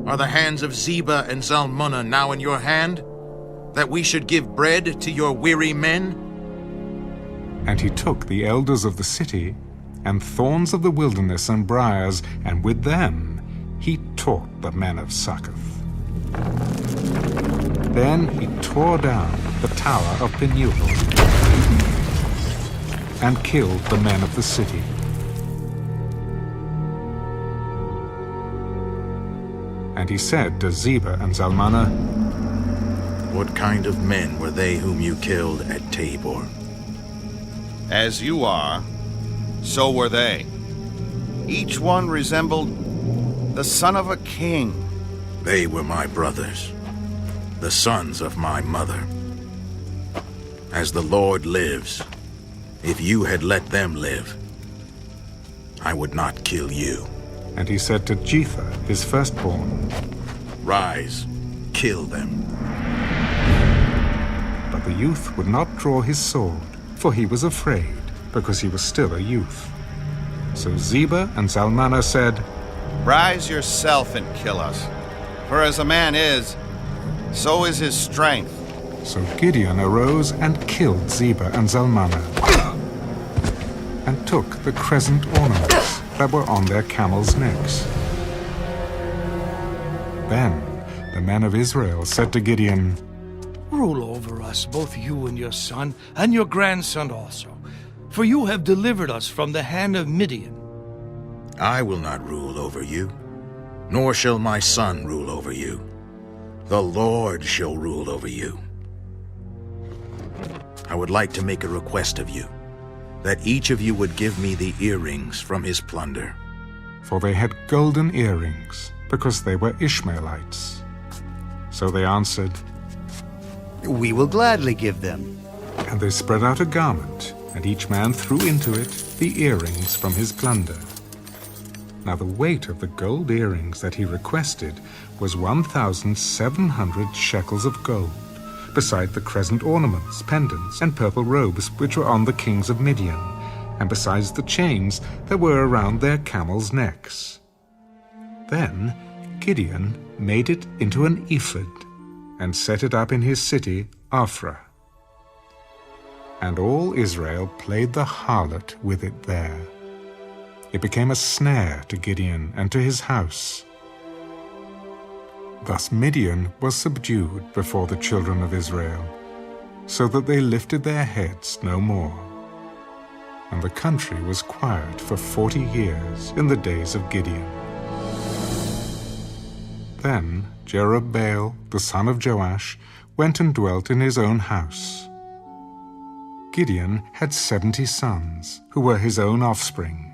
'Are the hands of Zebah and Zalmunna now in your hand?' that we should give bread to your weary men? And he took the elders of the city, and thorns of the wilderness and briars, and with them he taught the men of Succoth. Then he tore down the tower of Penuel, and killed the men of the city. And he said to Zebah and Zalmunna, What kind of men were they whom you killed at Tabor? As you are, so were they. Each one resembled the son of a king. They were my brothers, the sons of my mother. As the Lord lives, if you had let them live, I would not kill you. And he said to Jether, his firstborn, Rise, kill them. But the youth would not draw his sword, for he was afraid, because he was still a youth. So Zebah and Zalmunna said, Rise yourself and kill us, for as a man is, so is his strength. So Gideon arose and killed Zebah and Zalmunna, and took the crescent ornaments that were on their camels' necks. Then the men of Israel said to Gideon, Rule over us, both you and your son, and your grandson also, for you have delivered us from the hand of Midian. I will not rule over you, nor shall my son rule over you. The Lord shall rule over you. I would like to make a request of you, that each of you would give me the earrings from his plunder. For they had golden earrings, because they were Ishmaelites. So they answered, We will gladly give them. And they spread out a garment, and each man threw into it the earrings from his plunder. Now the weight of the gold earrings that he requested was 1,700 shekels of gold, beside the crescent ornaments, pendants, and purple robes which were on the kings of Midian, and besides the chains that were around their camels' necks. Then Gideon made it into an ephod, and set it up in his city, Ophrah. And all Israel played the harlot with it there. It became a snare to Gideon and to his house. Thus Midian was subdued before the children of Israel, so that they lifted their heads no more. And the country was quiet for 40 years in the days of Gideon. Then Jerubbaal, the son of Joash, went and dwelt in his own house. Gideon had 70 sons, who were his own offspring,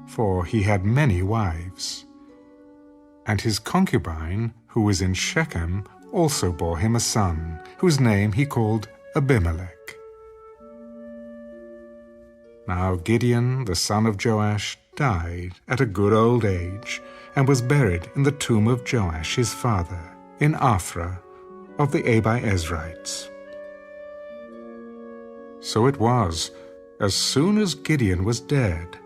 for he had many wives. And his concubine, who was in Shechem, also bore him a son, whose name he called Abimelech. Now Gideon, the son of Joash, died at a good old age, and was buried in the tomb of Joash his father, in Ophrah of the Abiezrites. So it was, as soon as Gideon was dead,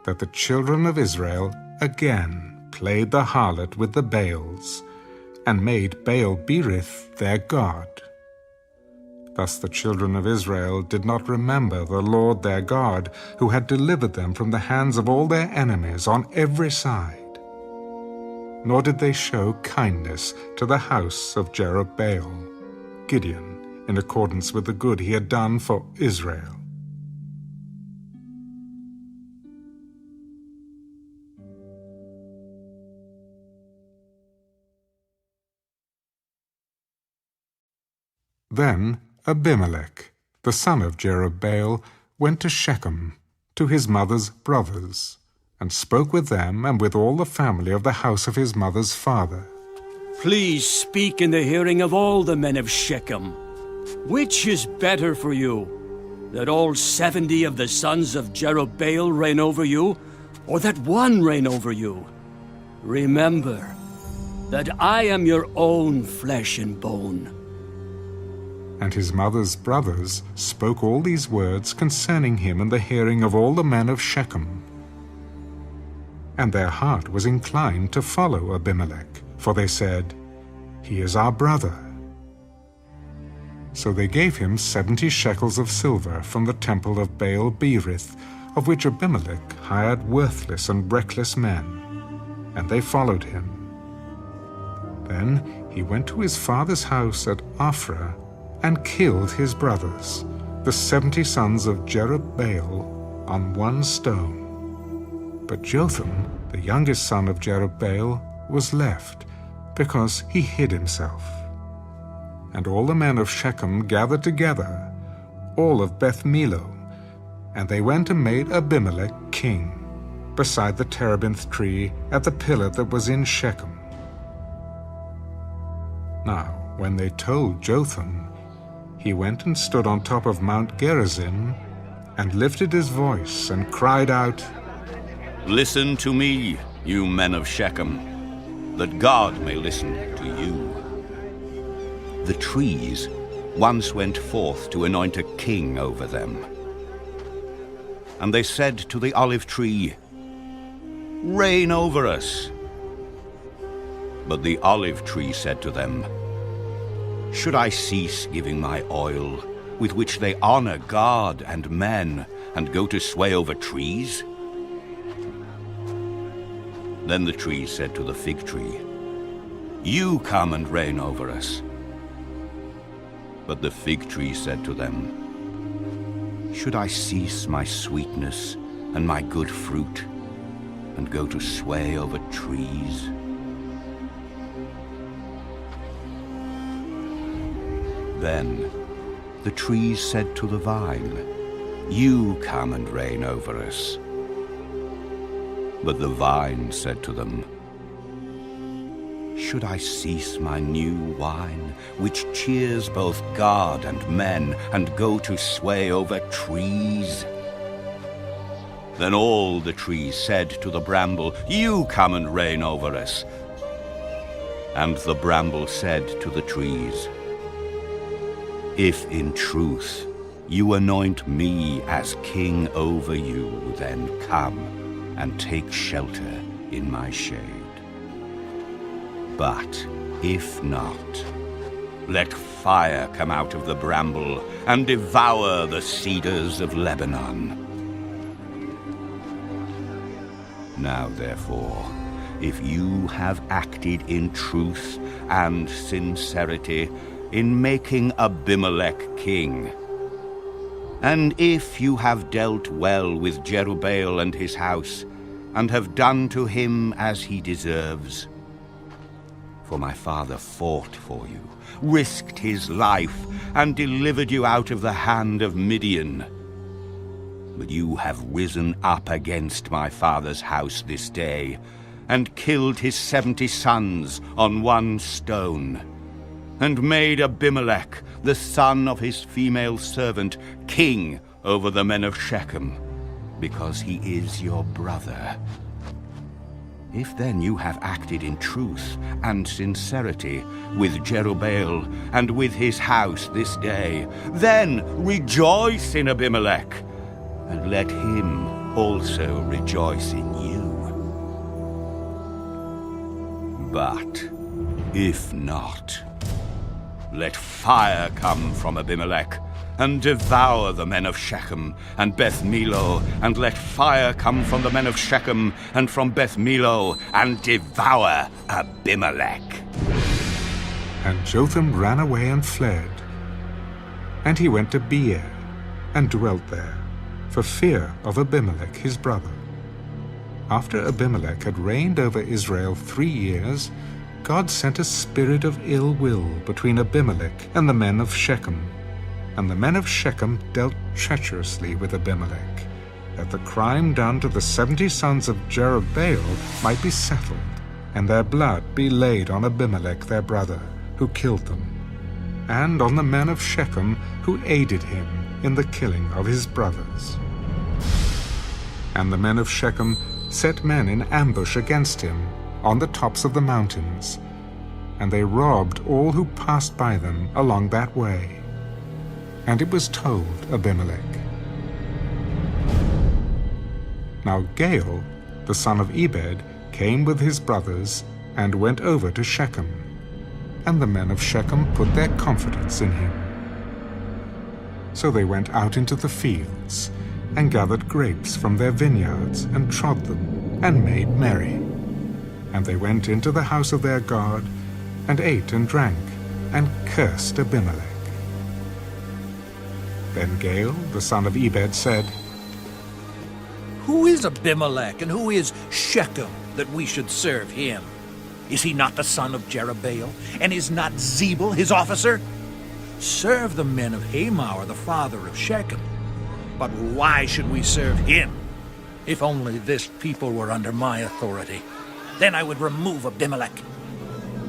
that the children of Israel again played the harlot with the Baals, and made Baal-berith their god. Thus the children of Israel did not remember the Lord their God, who had delivered them from the hands of all their enemies on every side. Nor did they show kindness to the house of Jerubbaal, Gideon, in accordance with the good he had done for Israel. Then Abimelech, the son of Jerubbaal, went to Shechem, to his mother's brothers, and spoke with them and with all the family of the house of his mother's father. Please speak in the hearing of all the men of Shechem. Which is better for you, that all 70 of the sons of Jerubbaal reign over you, or that one reign over you? Remember that I am your own flesh and bone. And his mother's brothers spoke all these words concerning him in the hearing of all the men of Shechem. And their heart was inclined to follow Abimelech, for they said, He is our brother. So they gave him 70 shekels of silver from the temple of Baal Berith, of which Abimelech hired worthless and reckless men, and they followed him. Then he went to his father's house at Ophrah and killed his brothers, the 70 sons of Jerubbaal, on one stone. But Jotham, the youngest son of Jerubbaal, was left, because he hid himself. And all the men of Shechem gathered together, all of Beth Millo, and they went and made Abimelech king, beside the terebinth tree at the pillar that was in Shechem. Now, when they told Jotham, he went and stood on top of Mount Gerizim, and lifted his voice and cried out, Listen to me, you men of Shechem, that God may listen to you. The trees once went forth to anoint a king over them. And they said to the olive tree, Reign over us. But the olive tree said to them, Should I cease giving my oil, with which they honor God and men, and go to sway over trees? Then the tree said to the fig tree, You come and reign over us. But the fig tree said to them, Should I cease my sweetness and my good fruit, and go to sway over trees? Then the trees said to the vine, You come and reign over us. But the vine said to them, Should I cease my new wine, which cheers both God and men, and go to sway over trees? Then all the trees said to the bramble, You come and reign over us. And the bramble said to the trees, If in truth you anoint me as king over you, then come and take shelter in my shade. But if not, let fire come out of the bramble and devour the cedars of Lebanon. Now therefore, if you have acted in truth and sincerity in making Abimelech king, and if you have dealt well with Jerubbaal and his house, and have done to him as he deserves, for my father fought for you, risked his life, and delivered you out of the hand of Midian. But you have risen up against my father's house this day, and killed his 70 sons on one stone, and made Abimelech, the son of his female servant, king over the men of Shechem, because he is your brother. If then you have acted in truth and sincerity with Jerubbaal and with his house this day, then rejoice in Abimelech, and let him also rejoice in you. But if not, let fire come from Abimelech, and devour the men of Shechem and Beth Millo, and let fire come from the men of Shechem and from Beth Millo, and devour Abimelech. And Jotham ran away and fled. And he went to Beer, and dwelt there, for fear of Abimelech his brother. After Abimelech had reigned over Israel 3 years, God sent a spirit of ill will between Abimelech and the men of Shechem. And the men of Shechem dealt treacherously with Abimelech, that the crime done to the 70 sons of Jerubbaal might be settled, and their blood be laid on Abimelech their brother, who killed them, and on the men of Shechem who aided him in the killing of his brothers. And the men of Shechem set men in ambush against him on the tops of the mountains, and they robbed all who passed by them along that way. And it was told Abimelech. Now Gaal, the son of Ebed, came with his brothers and went over to Shechem. And the men of Shechem put their confidence in him. So they went out into the fields, and gathered grapes from their vineyards, and trod them, and made merry. And they went into the house of their God, and ate and drank, and cursed Abimelech. Then Gaal, the son of Ebed, said, Who is Abimelech, and who is Shechem, that we should serve him? Is he not the son of Jerubbaal, and is not Zebul his officer? Serve the men of Hamor, the father of Shechem. But why should we serve him? If only this people were under my authority, then I would remove Abimelech.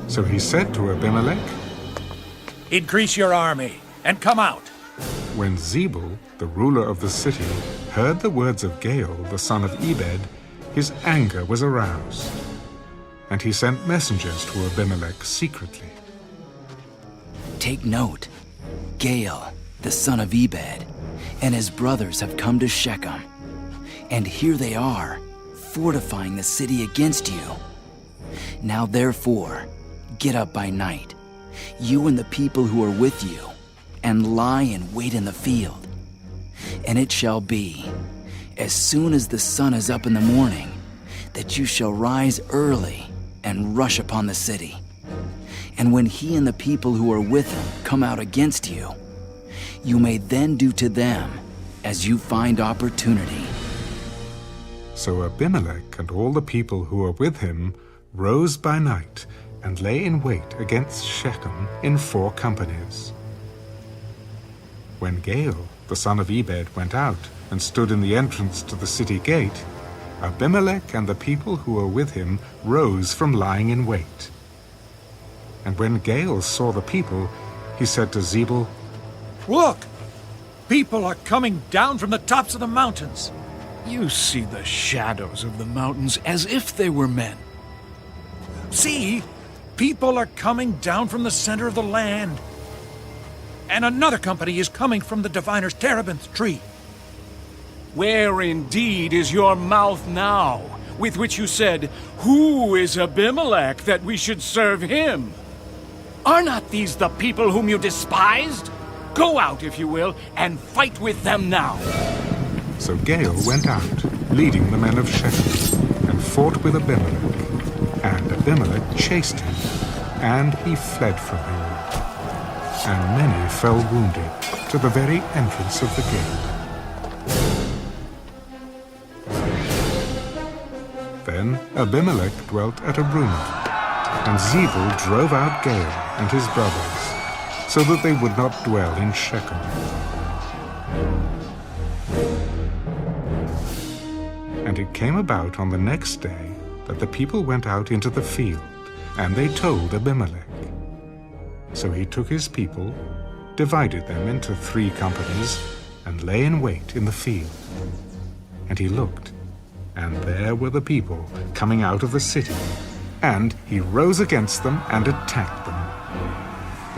So he said to Abimelech, Increase your army, and come out. When Zebul, the ruler of the city, heard the words of Gaal, the son of Ebed, his anger was aroused. And he sent messengers to Abimelech secretly. Take note, Gaal, the son of Ebed, and his brothers have come to Shechem, and here they are, fortifying the city against you. Now therefore, get up by night, you and the people who are with you, and lie in wait in the field. And it shall be, as soon as the sun is up in the morning, that you shall rise early and rush upon the city. And when he and the people who are with him come out against you, you may then do to them as you find opportunity. So Abimelech and all the people who were with him rose by night and lay in wait against Shechem in 4 companies. When Gaal, the son of Ebed, went out and stood in the entrance to the city gate, Abimelech and the people who were with him rose from lying in wait. And when Gaal saw the people, he said to Zebul, Look! People are coming down from the tops of the mountains. You see the shadows of the mountains as if they were men. See! People are coming down from the center of the land. And another company is coming from the diviner's terebinth tree. Where indeed is your mouth now, with which you said, Who is Abimelech that we should serve him? Are not these the people whom you despised? Go out, if you will, and fight with them now. So Gaal went out, leading the men of Shechem, and fought with Abimelech. And Abimelech chased him, and he fled from him. And many fell wounded to the very entrance of the gate. Then Abimelech dwelt at Hormah, and Zebul drove out Gaal and his brothers, so that they would not dwell in Shechem. And it came about on the next day that the people went out into the field, and they told Abimelech. So he took his people, divided them into 3 companies, and lay in wait in the field. And he looked, and there were the people coming out of the city, and he rose against them and attacked them.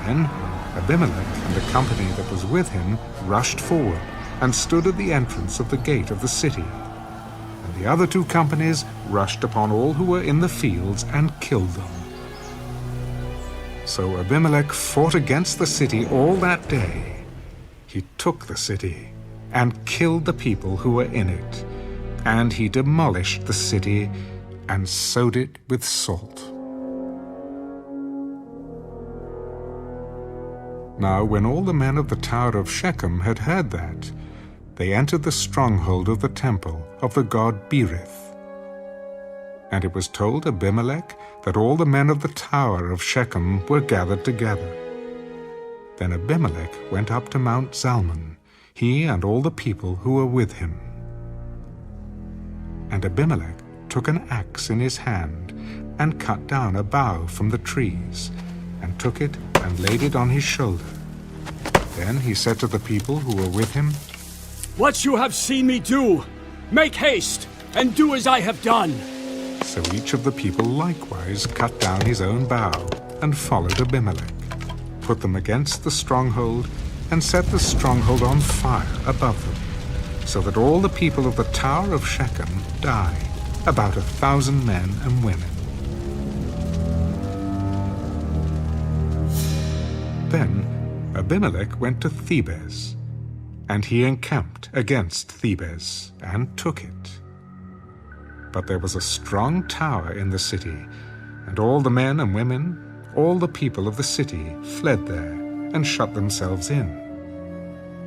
Then Abimelech and the company that was with him rushed forward, and stood at the entrance of the gate of the city. And the other 2 companies rushed upon all who were in the fields and killed them. So Abimelech fought against the city all that day. He took the city and killed the people who were in it, and he demolished the city and sowed it with salt. Now when all the men of the tower of Shechem had heard that, they entered the stronghold of the temple of the god Berith. And it was told Abimelech that all the men of the tower of Shechem were gathered together. Then Abimelech went up to Mount Zalmon, he and all the people who were with him. And Abimelech took an axe in his hand, and cut down a bough from the trees, and took it and laid it on his shoulder. Then he said to the people who were with him, What you have seen me do, make haste, and do as I have done. So each of the people likewise cut down his own bough, and followed Abimelech, put them against the stronghold, and set the stronghold on fire above them, so that all the people of the tower of Shechem died, about 1,000 men and women. Then Abimelech went to Thebez, and he encamped against Thebez and took it. But there was a strong tower in the city, and all the men and women, all the people of the city, fled there and shut themselves in.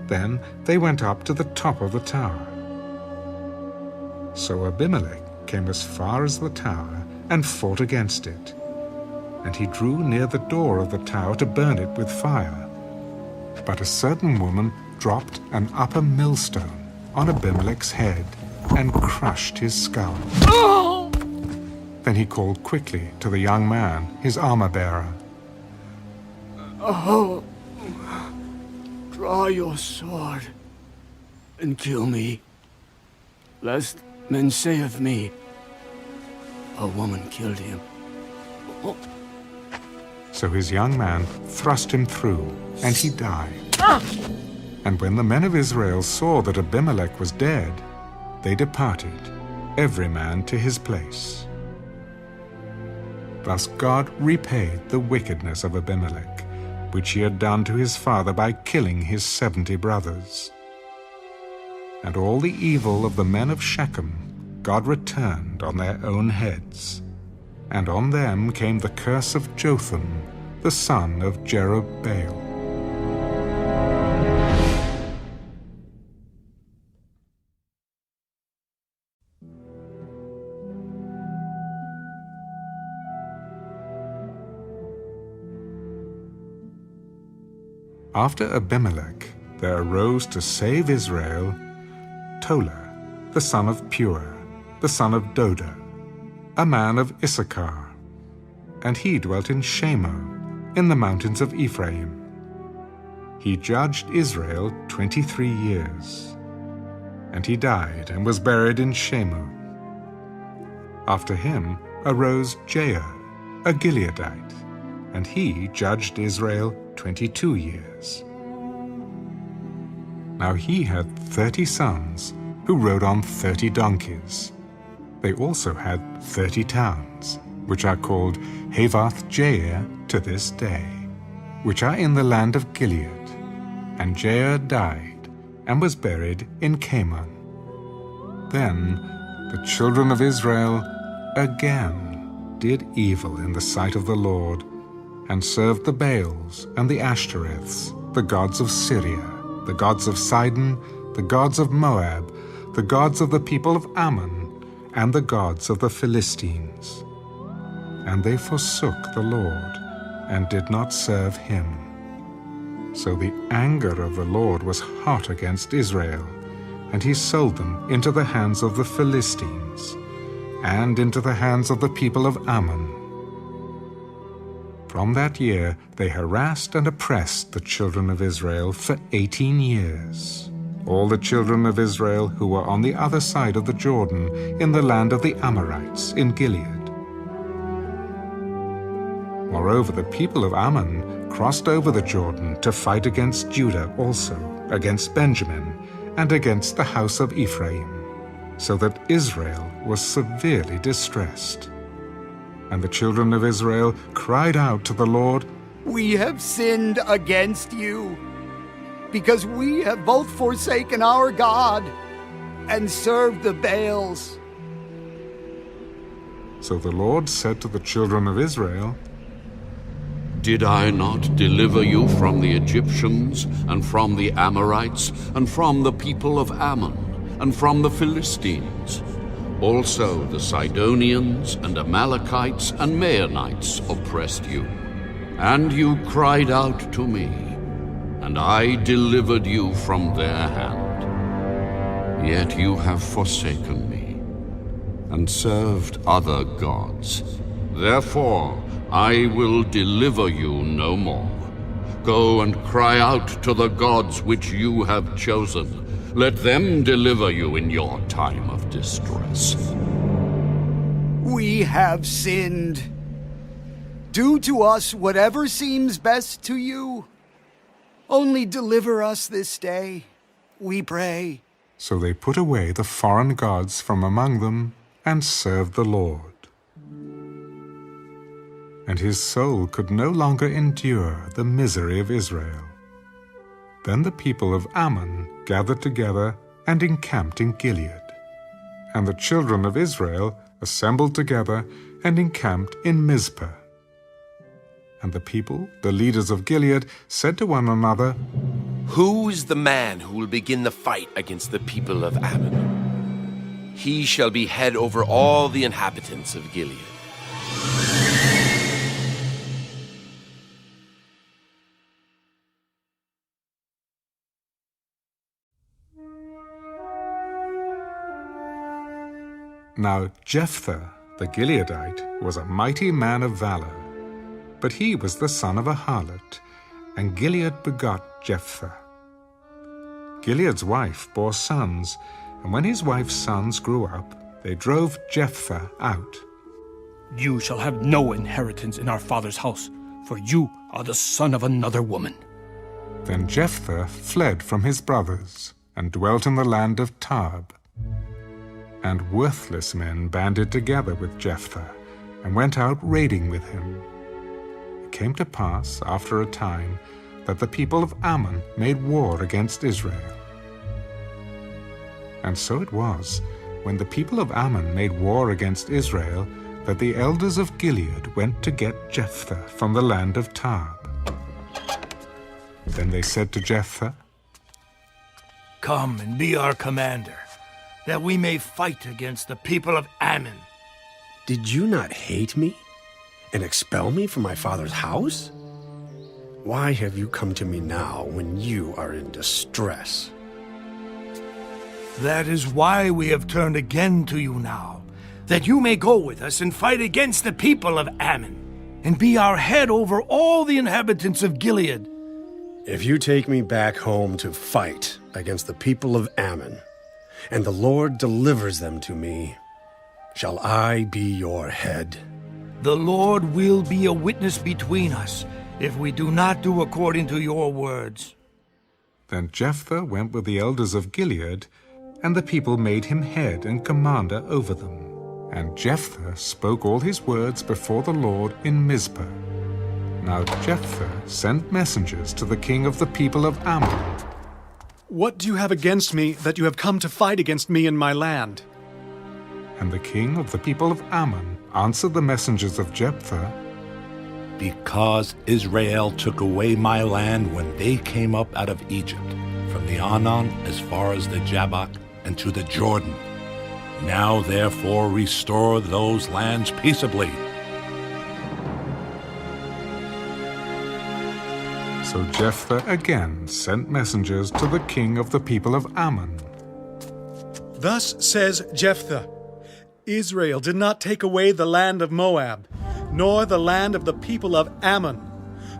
Then they went up to the top of the tower. So Abimelech came as far as the tower and fought against it. And he drew near the door of the tower to burn it with fire. But a certain woman dropped an upper millstone on Abimelech's head and crushed his skull. Then he called quickly to the young man, his armor-bearer. Oh, draw your sword and kill me, lest men say of me, a woman killed him. Oh. So his young man thrust him through, and he died. And when the men of Israel saw that Abimelech was dead, they departed, every man to his place. Thus God repaid the wickedness of Abimelech, which he had done to his father by killing his 70 brothers. And all the evil of the men of Shechem God returned on their own heads, and on them came the curse of Jotham, the son of Jerubbaal. After Abimelech, there arose to save Israel Tola, the son of Pur, the son of Doda, a man of Issachar, and he dwelt in Shemo, in the mountains of Ephraim. He judged Israel 23 years, and he died and was buried in Shemo. After him arose Jair, a Gileadite, and he judged Israel 22 years. Now he had 30 sons who rode on 30 donkeys. They also had 30 towns, which are called Havoth Jair to this day, which are in the land of Gilead. And Jair died and was buried in Canaan. Then the children of Israel again did evil in the sight of the Lord, and served the Baals and the Ashtoreths, the gods of Syria, the gods of Sidon, the gods of Moab, the gods of the people of Ammon, and the gods of the Philistines. And they forsook the Lord, and did not serve him. So the anger of the Lord was hot against Israel, and he sold them into the hands of the Philistines, and into the hands of the people of Ammon. From that year they harassed and oppressed the children of Israel for 18 years. All the children of Israel who were on the other side of the Jordan, in the land of the Amorites, in Gilead. Moreover, the people of Ammon crossed over the Jordan to fight against Judah also, against Benjamin, and against the house of Ephraim, so that Israel was severely distressed. And the children of Israel cried out to the Lord, "We have sinned against you, because we have both forsaken our God and served the Baals." So the Lord said to the children of Israel, Did I not deliver you from the Egyptians, and from the Amorites, and from the people of Ammon, and from the Philistines? Also the Sidonians and Amalekites and Maonites oppressed you. And you cried out to me, and I delivered you from their hand. Yet you have forsaken me, and served other gods. Therefore I will deliver you no more. Go and cry out to the gods which you have chosen. Let them deliver you in your time of distress. We have sinned. Do to us whatever seems best to you. Only deliver us this day, we pray. So they put away the foreign gods from among them and served the Lord. And his soul could no longer endure the misery of Israel. Then the people of Ammon gathered together and encamped in Gilead. And the children of Israel assembled together and encamped in Mizpah. And the people, the leaders of Gilead, said to one another, "Who is the man who will begin the fight against the people of Ammon? He shall be head over all the inhabitants of Gilead." Now Jephthah, the Gileadite, was a mighty man of valor. But he was the son of a harlot, and Gilead begot Jephthah. Gilead's wife bore sons, and when his wife's sons grew up, they drove Jephthah out. "You shall have no inheritance in our father's house, for you are the son of another woman." Then Jephthah fled from his brothers, and dwelt in the land of Tarb. And worthless men banded together with Jephthah, and went out raiding with him. It came to pass, after a time, that the people of Ammon made war against Israel. And so it was, when the people of Ammon made war against Israel, that the elders of Gilead went to get Jephthah from the land of Tarb. Then they said to Jephthah, "Come and be our commander, that we may fight against the people of Ammon." Did you not hate me and expel me from my father's house? Why have you come to me now when you are in distress? That is why we have turned again to you now, that you may go with us and fight against the people of Ammon, and be our head over all the inhabitants of Gilead. If you take me back home to fight against the people of Ammon, and the Lord delivers them to me, shall I be your head? The Lord will be a witness between us, if we do not do according to your words. Then Jephthah went with the elders of Gilead, and the people made him head and commander over them. And Jephthah spoke all his words before the Lord in Mizpah. Now Jephthah sent messengers to the king of the people of Ammon. "What do you have against me that you have come to fight against me in my land?" And the king of the people of Ammon answered the messengers of Jephthah, "Because Israel took away my land when they came up out of Egypt, from the Arnon as far as the Jabbok and to the Jordan. Now therefore restore those lands peaceably." So Jephthah again sent messengers to the king of the people of Ammon. "Thus says Jephthah, Israel did not take away the land of Moab, nor the land of the people of Ammon.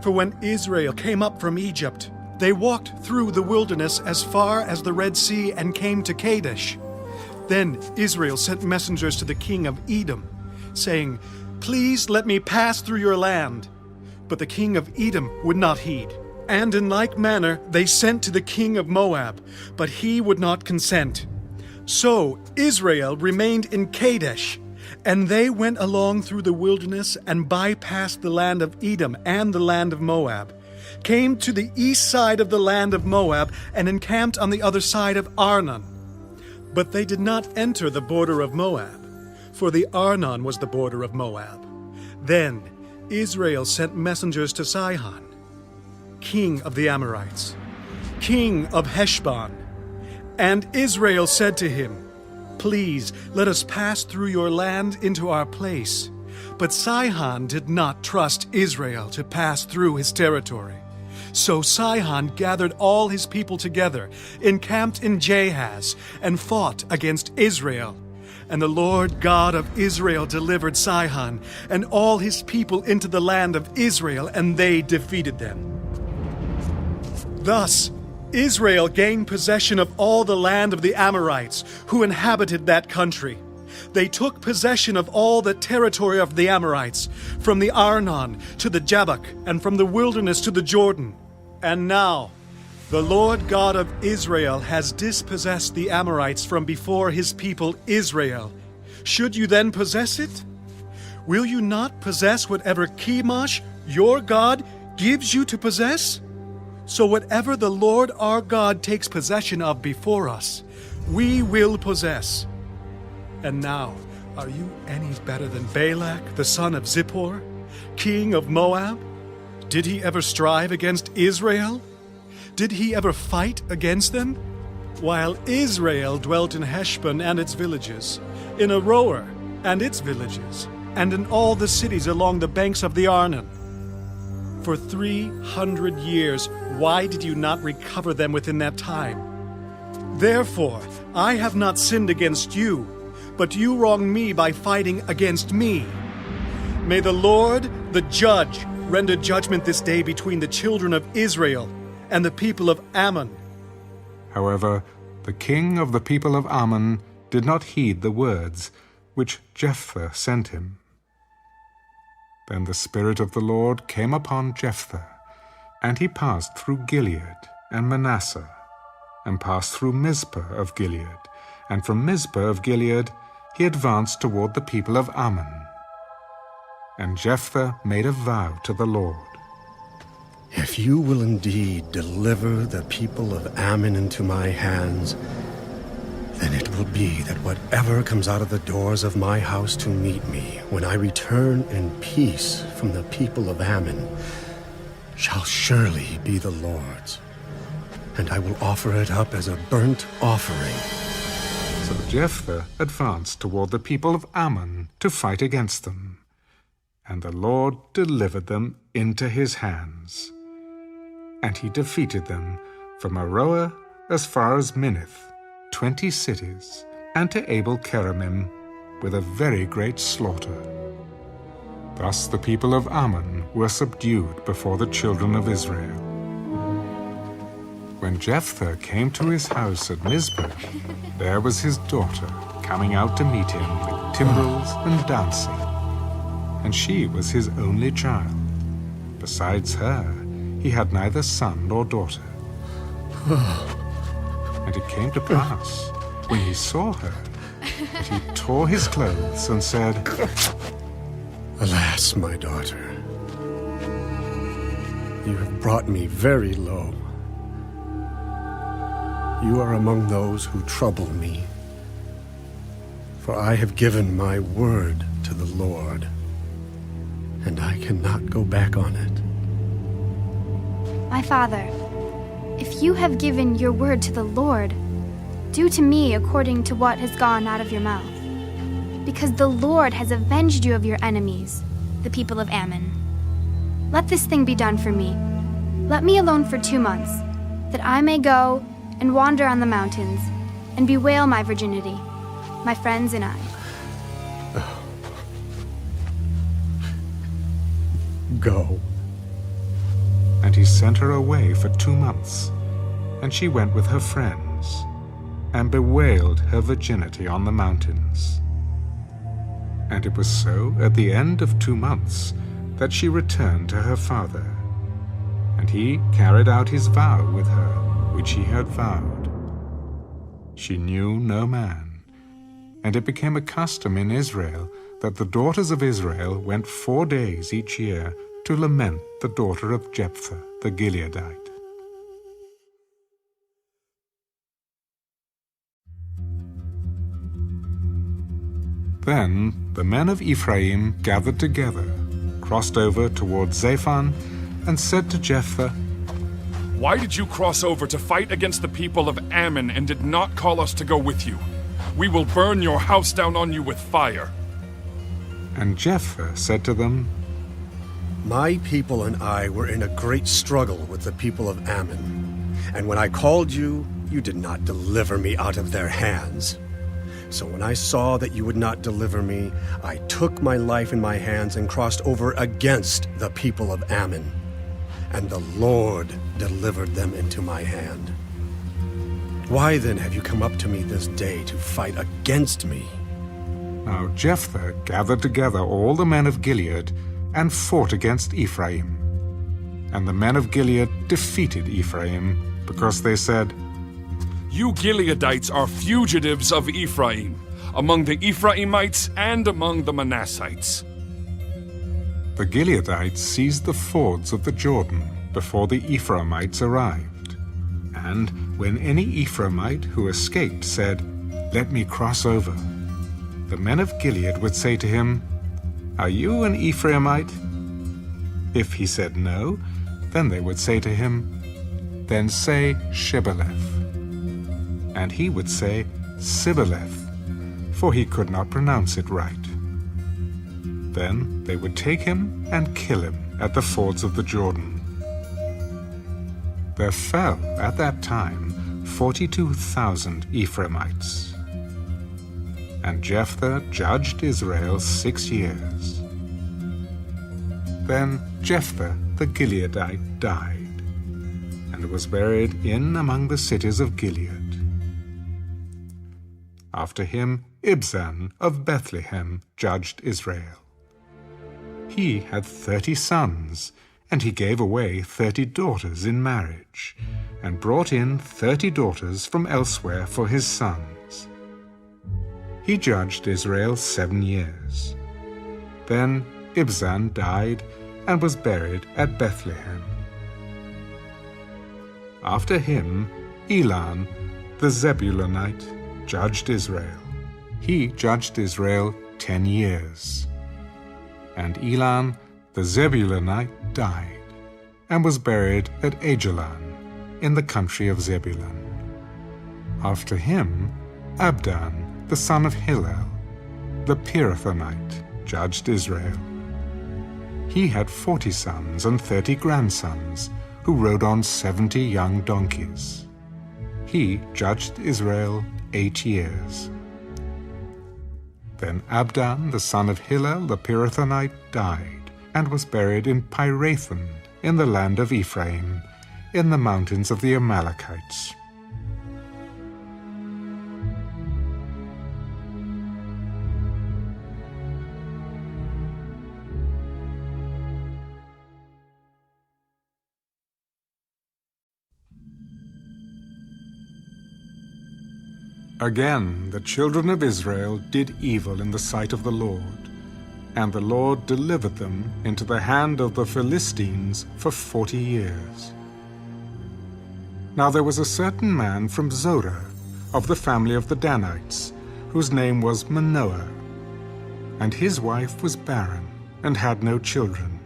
For when Israel came up from Egypt, they walked through the wilderness as far as the Red Sea and came to Kadesh. Then Israel sent messengers to the king of Edom, saying, 'Please let me pass through your land.' But the king of Edom would not heed. And in like manner they sent to the king of Moab, but he would not consent. So Israel remained in Kadesh, and they went along through the wilderness and bypassed the land of Edom and the land of Moab, came to the east side of the land of Moab, and encamped on the other side of Arnon. But they did not enter the border of Moab, for the Arnon was the border of Moab. Then Israel sent messengers to Sihon, king of the Amorites, king of Heshbon. And Israel said to him, 'Please let us pass through your land into our place.' But Sihon did not trust Israel to pass through his territory. So Sihon gathered all his people together, encamped in Jahaz, and fought against Israel. And the Lord God of Israel delivered Sihon and all his people into the land of Israel, and they defeated them. Thus Israel gained possession of all the land of the Amorites, who inhabited that country. They took possession of all the territory of the Amorites, from the Arnon to the Jabbok, and from the wilderness to the Jordan. And now the Lord God of Israel has dispossessed the Amorites from before his people Israel. Should you then possess it? Will you not possess whatever Chemosh, your God, gives you to possess? So whatever the Lord our God takes possession of before us, we will possess. And now, are you any better than Balak, the son of Zippor, king of Moab? Did he ever strive against Israel? Did he ever fight against them? While Israel dwelt in Heshbon and its villages, in Aroer and its villages, and in all the cities along the banks of the Arnon. For 300 years, why did you not recover them within that time? Therefore, I have not sinned against you, but you wronged me by fighting against me. May the Lord, the judge, render judgment this day between the children of Israel and the people of Ammon. However, the king of the people of Ammon did not heed the words which Jephthah sent him. Then the Spirit of the Lord came upon Jephthah, and he passed through Gilead and Manasseh, and passed through Mizpah of Gilead, and from Mizpah of Gilead he advanced toward the people of Ammon. And Jephthah made a vow to the Lord. If you will indeed deliver the people of Ammon into my hands, then it will be that whatever comes out of the doors of my house to meet me when I return in peace from the people of Ammon shall surely be the Lord's, and I will offer it up as a burnt offering. So Jephthah advanced toward the people of Ammon to fight against them, and the Lord delivered them into his hands. And he defeated them from Aroer as far as Minnith, 20 cities, and to Abel-keramim with a very great slaughter. Thus the people of Ammon were subdued before the children of Israel. When Jephthah came to his house at Mizpah, there was his daughter coming out to meet him with timbrels and dancing. And she was his only child. Besides her, he had neither son nor daughter. And it came to pass, when he saw her, that he tore his clothes and said, Alas, my daughter, you have brought me very low. You are among those who trouble me, for I have given my word to the Lord, and I cannot go back on it. My father, if you have given your word to the Lord, do to me according to what has gone out of your mouth. Because the Lord has avenged you of your enemies, the people of Ammon. Let this thing be done for me. Let me alone for 2 months, that I may go and wander on the mountains, and bewail my virginity, my friends and I. Go. And he sent her away for 2 months, and she went with her friends, and bewailed her virginity on the mountains. And it was so at the end of 2 months that she returned to her father, and he carried out his vow with her, which he had vowed. She knew no man, and it became a custom in Israel that the daughters of Israel went 4 days each year to lament the daughter of Jephthah the Gileadite. Then the men of Ephraim gathered together, crossed over toward Zaphon, and said to Jephthah, Why did you cross over to fight against the people of Ammon and did not call us to go with you? We will burn your house down on you with fire. And Jephthah said to them, My people and I were in a great struggle with the people of Ammon, and when I called you, you did not deliver me out of their hands. So when I saw that you would not deliver me, I took my life in my hands and crossed over against the people of Ammon. And the Lord delivered them into my hand. Why then have you come up to me this day to fight against me? Now Jephthah gathered together all the men of Gilead and fought against Ephraim. And the men of Gilead defeated Ephraim, because they said, You Gileadites are fugitives of Ephraim, among the Ephraimites and among the Manassites. The Gileadites seized the fords of the Jordan, before the Ephraimites arrived. And when any Ephraimite who escaped said, "Let me cross over," the men of Gilead would say to him, "Are you an Ephraimite?" If he said no, then they would say to him, "Then say Shibboleth." And he would say Sibboleth, for he could not pronounce it right. Then they would take him and kill him at the fords of the Jordan. There fell at that time 42,000 Ephraimites. And Jephthah judged Israel 6 years. Then Jephthah the Gileadite died, and was buried in among the cities of Gilead. After him Ibzan of Bethlehem judged Israel. He had 30 sons, and he gave away 30 daughters in marriage, and brought in 30 daughters from elsewhere for his sons. He judged Israel 7 years. Then Ibzan died and was buried at Bethlehem. After him Elon the Zebulunite judged Israel. He judged Israel 10 years. And Elon the Zebulunite died, and was buried at Aijalon, in the country of Zebulun. After him Abdon the son of Hillel, the Pirathonite, judged Israel. He had 40 sons and 30 grandsons, who rode on 70 young donkeys. He judged Israel 8 years. Then Abdon the son of Hillel the Pirathonite died, and was buried in Pirathon, in the land of Ephraim, in the mountains of the Amalekites. Again, the children of Israel did evil in the sight of the Lord, and the Lord delivered them into the hand of the Philistines for 40 years. Now there was a certain man from Zorah, of the family of the Danites, whose name was Manoah, and his wife was barren, and had no children.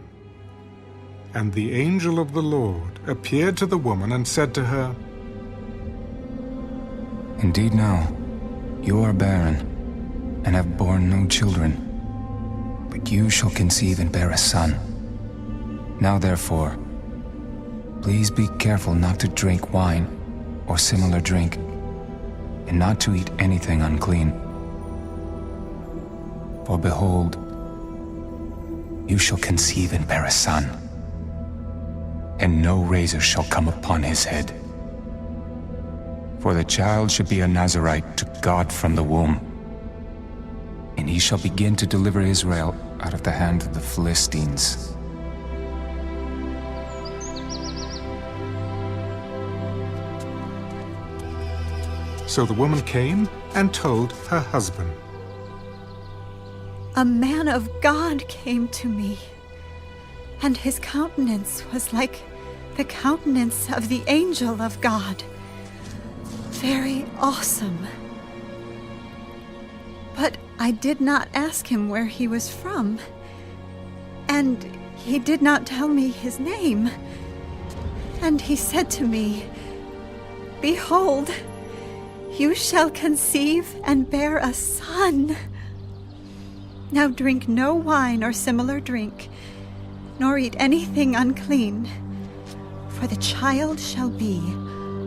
And the angel of the Lord appeared to the woman and said to her, "Indeed now, you are barren, and have borne no children, but you shall conceive and bear a son. Now therefore, please be careful not to drink wine or similar drink, and not to eat anything unclean. For behold, you shall conceive and bear a son, and no razor shall come upon his head. For the child shall be a Nazirite to God from the womb, and he shall begin to deliver Israel out of the hand of the Philistines." So the woman came and told her husband. "A man of God came to me, and his countenance was like the countenance of the angel of God, very awesome. But I did not ask him where he was from, and he did not tell me his name. And he said to me, 'Behold, you shall conceive and bear a son. Now drink no wine or similar drink, nor eat anything unclean, for the child shall be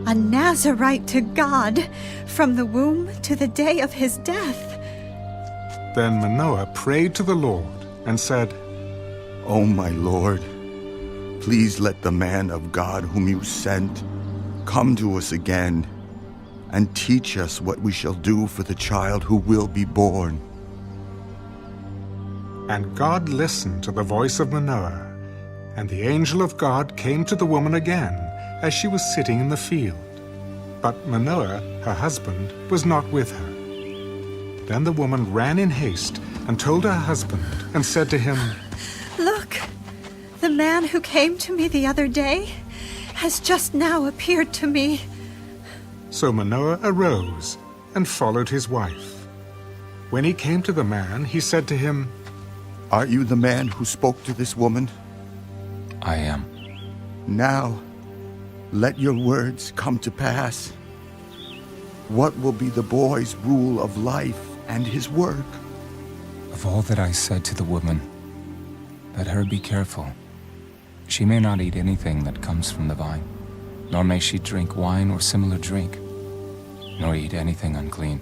a Nazirite to God from the womb to the day of his death.'" Then Manoah prayed to the Lord and said, "O my Lord, please let the man of God whom you sent come to us again, and teach us what we shall do for the child who will be born." And God listened to the voice of Manoah, and the angel of God came to the woman again, as she was sitting in the field. But Manoah, her husband, was not with her. Then the woman ran in haste and told her husband, and said to him, "Look, the the man who came to me the other day has just now appeared to me. So Manoah arose and followed his wife. When he came to the man, he said to him, Are you the man who spoke to this woman? I am. Now, let your words come to pass. What will be the boy's rule of life and his work? Of all that I said to the woman, let her be careful. She may not eat anything that comes from the vine, nor may she drink wine or similar drink, nor eat anything unclean.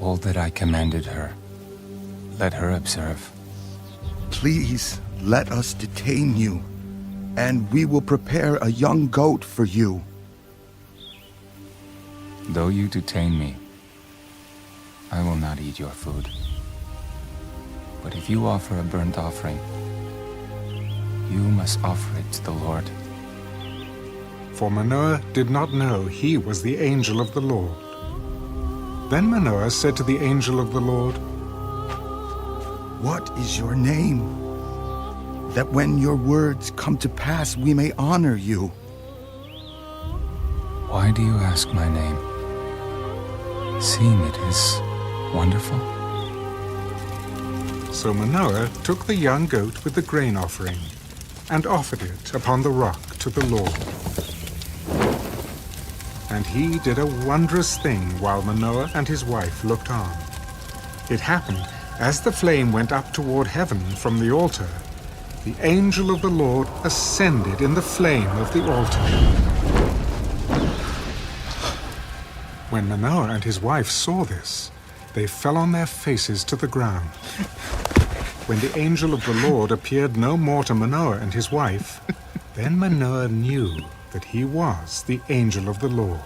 All that I commanded her, let her observe. Please let us detain you, and we will prepare a young goat for you. Though you detain me, I will not eat your food. But if you offer a burnt offering, you must offer it to the Lord. For Manoah did not know he was the angel of the Lord. Then Manoah said to the angel of the Lord, What is your name? That when your words come to pass, we may honor you. Why do you ask my name, seeing it is wonderful? So Manoah took the young goat with the grain offering and offered it upon the rock to the Lord. And he did a wondrous thing while Manoah and his wife looked on. It happened, as the flame went up toward heaven from the altar, the angel of the Lord ascended in the flame of the altar. When Manoah and his wife saw this, they fell on their faces to the ground. When the angel of the Lord appeared no more to Manoah and his wife, then Manoah knew that he was the angel of the Lord.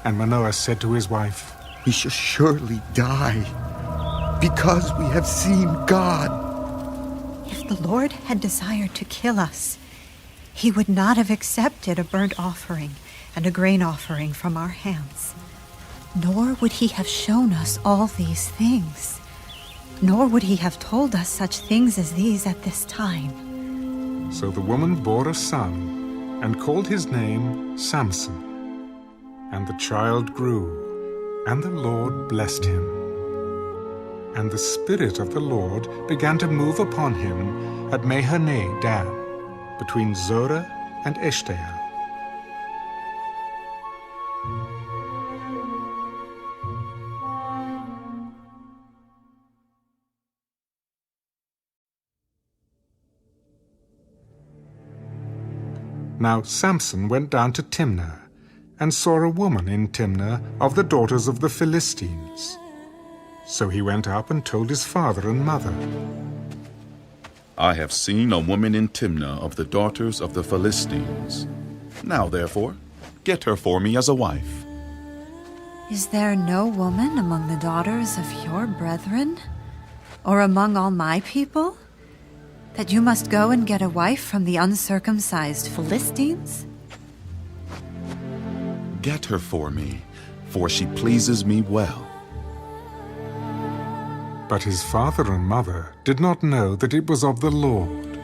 And Manoah said to his wife, We shall surely die, because we have seen God. If the Lord had desired to kill us, he would not have accepted a burnt offering and a grain offering from our hands. Nor would he have shown us all these things. Nor would he have told us such things as these at this time. So the woman bore a son and called his name Samson. And the child grew, and the Lord blessed him. And the Spirit of the Lord began to move upon him at Mahane Dan, between Zorah and Eshtaol. Now Samson went down to Timnah, and saw a woman in Timnah of the daughters of the Philistines. So he went up and told his father and mother. I have seen a woman in Timnah of the daughters of the Philistines. Now, therefore, get her for me as a wife. Is there no woman among the daughters of your brethren, or among all my people, that you must go and get a wife from the uncircumcised Philistines? Get her for me, for she pleases me well. But his father and mother did not know that it was of the Lord,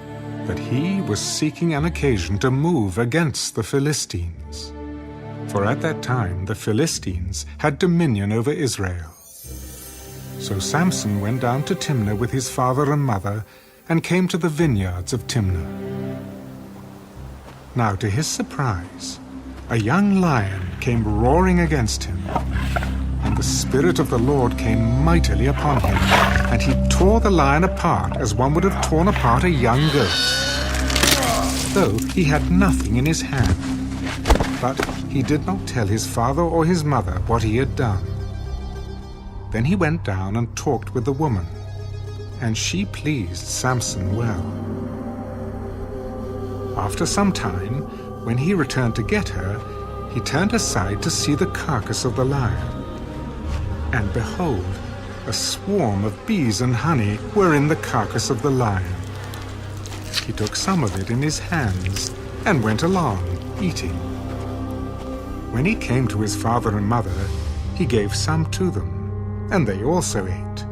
that he was seeking an occasion to move against the Philistines. For at that time the Philistines had dominion over Israel. So Samson went down to Timnah with his father and mother, and came to the vineyards of Timnah. Now to his surprise, a young lion came roaring against him, and the Spirit of the Lord came mightily upon him, and he tore the lion apart as one would have torn apart a young goat, though he had nothing in his hand. But he did not tell his father or his mother what he had done. Then he went down and talked with the woman, and she pleased Samson well. After some time, when he returned to get her, he turned aside to see the carcass of the lion. And behold, a swarm of bees and honey were in the carcass of the lion. He took some of it in his hands and went along, eating. When he came to his father and mother, he gave some to them, and they also ate.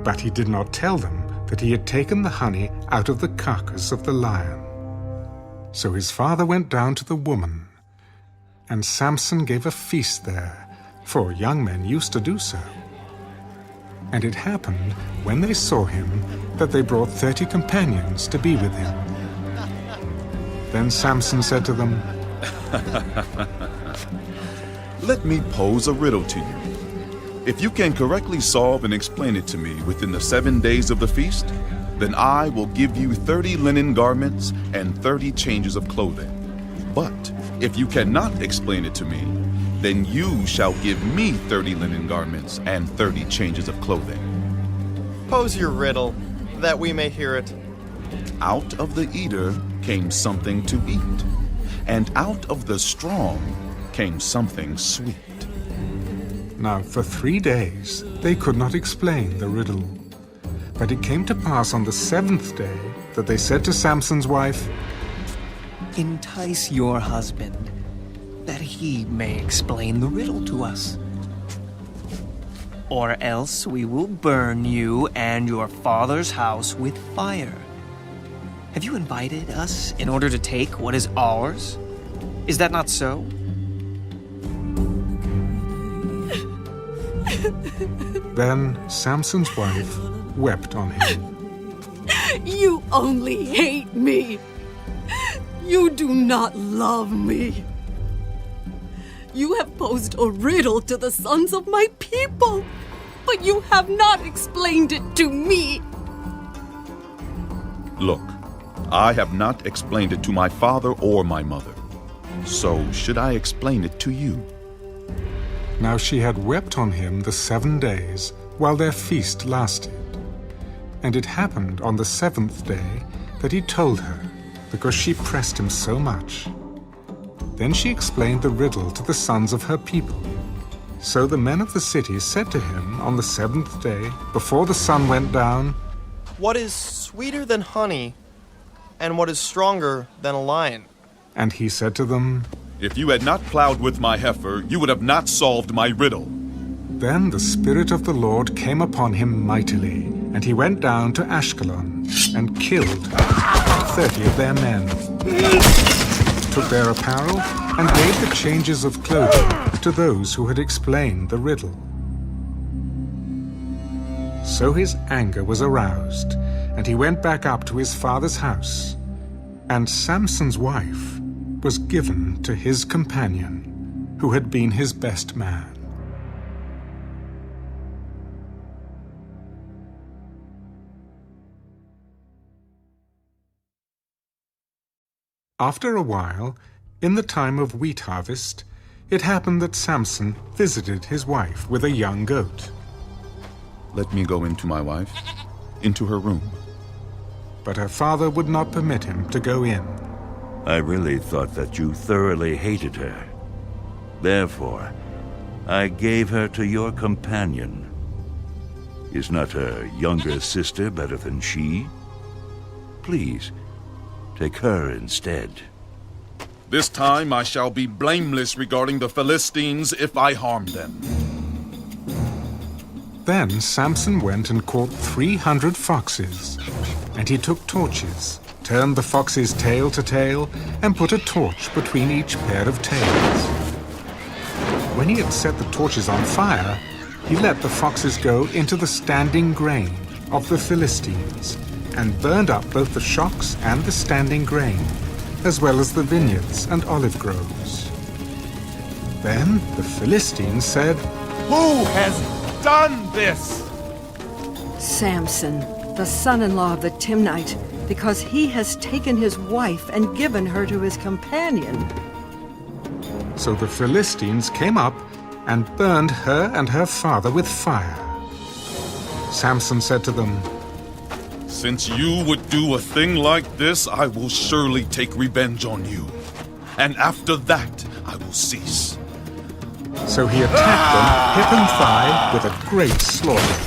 But he did not tell them that he had taken the honey out of the carcass of the lion. So his father went down to the woman, and Samson gave a feast there, for young men used to do so. And it happened, when they saw him, that they brought 30 companions to be with him. Then Samson said to them, Let me pose a riddle to you. If you can correctly solve and explain it to me within the 7 days of the feast, then I will give you 30 linen garments and 30 changes of clothing. But if you cannot explain it to me, then you shall give me 30 linen garments and 30 changes of clothing. Pose your riddle, that we may hear it. Out of the eater came something to eat, and out of the strong came something sweet. Now for 3 days they could not explain the riddle. But it came to pass on the 7th day that they said to Samson's wife, Entice your husband, that he may explain the riddle to us. Or else we will burn you and your father's house with fire. Have you invited us in order to take what is ours? Is that not so? Then Samson's wife wept on him. You only hate me. You do not love me. You have posed a riddle to the sons of my people, but you have not explained it to me. Look, I have not explained it to my father or my mother. So should I explain it to you? Now she had wept on him the 7 days while their feast lasted. And it happened on the 7th day that he told her, because she pressed him so much. Then she explained the riddle to the sons of her people. So the men of the city said to him on the 7th day, before the sun went down, What is sweeter than honey, and what is stronger than a lion? And he said to them, If you had not plowed with my heifer, you would have not solved my riddle. Then the Spirit of the Lord came upon him mightily, and he went down to Ashkelon and killed 30 of their men, took their apparel, and gave the changes of clothing to those who had explained the riddle. So his anger was aroused, and he went back up to his father's house, and Samson's wife was given to his companion, who had been his best man. After a while, in the time of wheat harvest, it happened that Samson visited his wife with a young goat. Let me go into my wife, into her room. But her father would not permit him to go in. I really thought that you thoroughly hated her. Therefore, I gave her to your companion. Is not her younger sister better than she? Please, take her instead. This time I shall be blameless regarding the Philistines if I harm them. Then Samson went and caught 300 foxes, and he took torches, turned the fox's tail to tail, and put a torch between each pair of tails. When he had set the torches on fire, he let the foxes go into the standing grain of the Philistines, and burned up both the shocks and the standing grain, as well as the vineyards and olive groves. Then the Philistines said, Who has done this? Samson, the son-in-law of the Timnite, because he has taken his wife and given her to his companion. So the Philistines came up and burned her and her father with fire. Samson said to them, Since you would do a thing like this, I will surely take revenge on you. And after that, I will cease. So he attacked them hip and thigh with a great slaughter.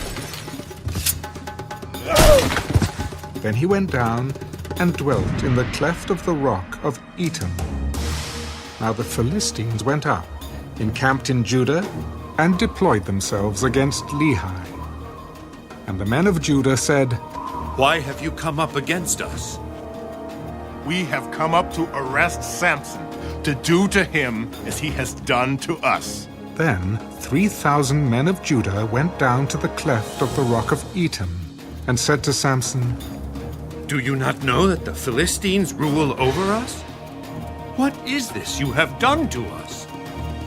Then he went down and dwelt in the cleft of the rock of Etam. Now the Philistines went up, encamped in Judah, and deployed themselves against Lehi. And the men of Judah said, Why have you come up against us? We have come up to arrest Samson, to do to him as he has done to us. Then 3,000 men of Judah went down to the cleft of the rock of Etam, and said to Samson, Do you not know that the Philistines rule over us? What is this you have done to us?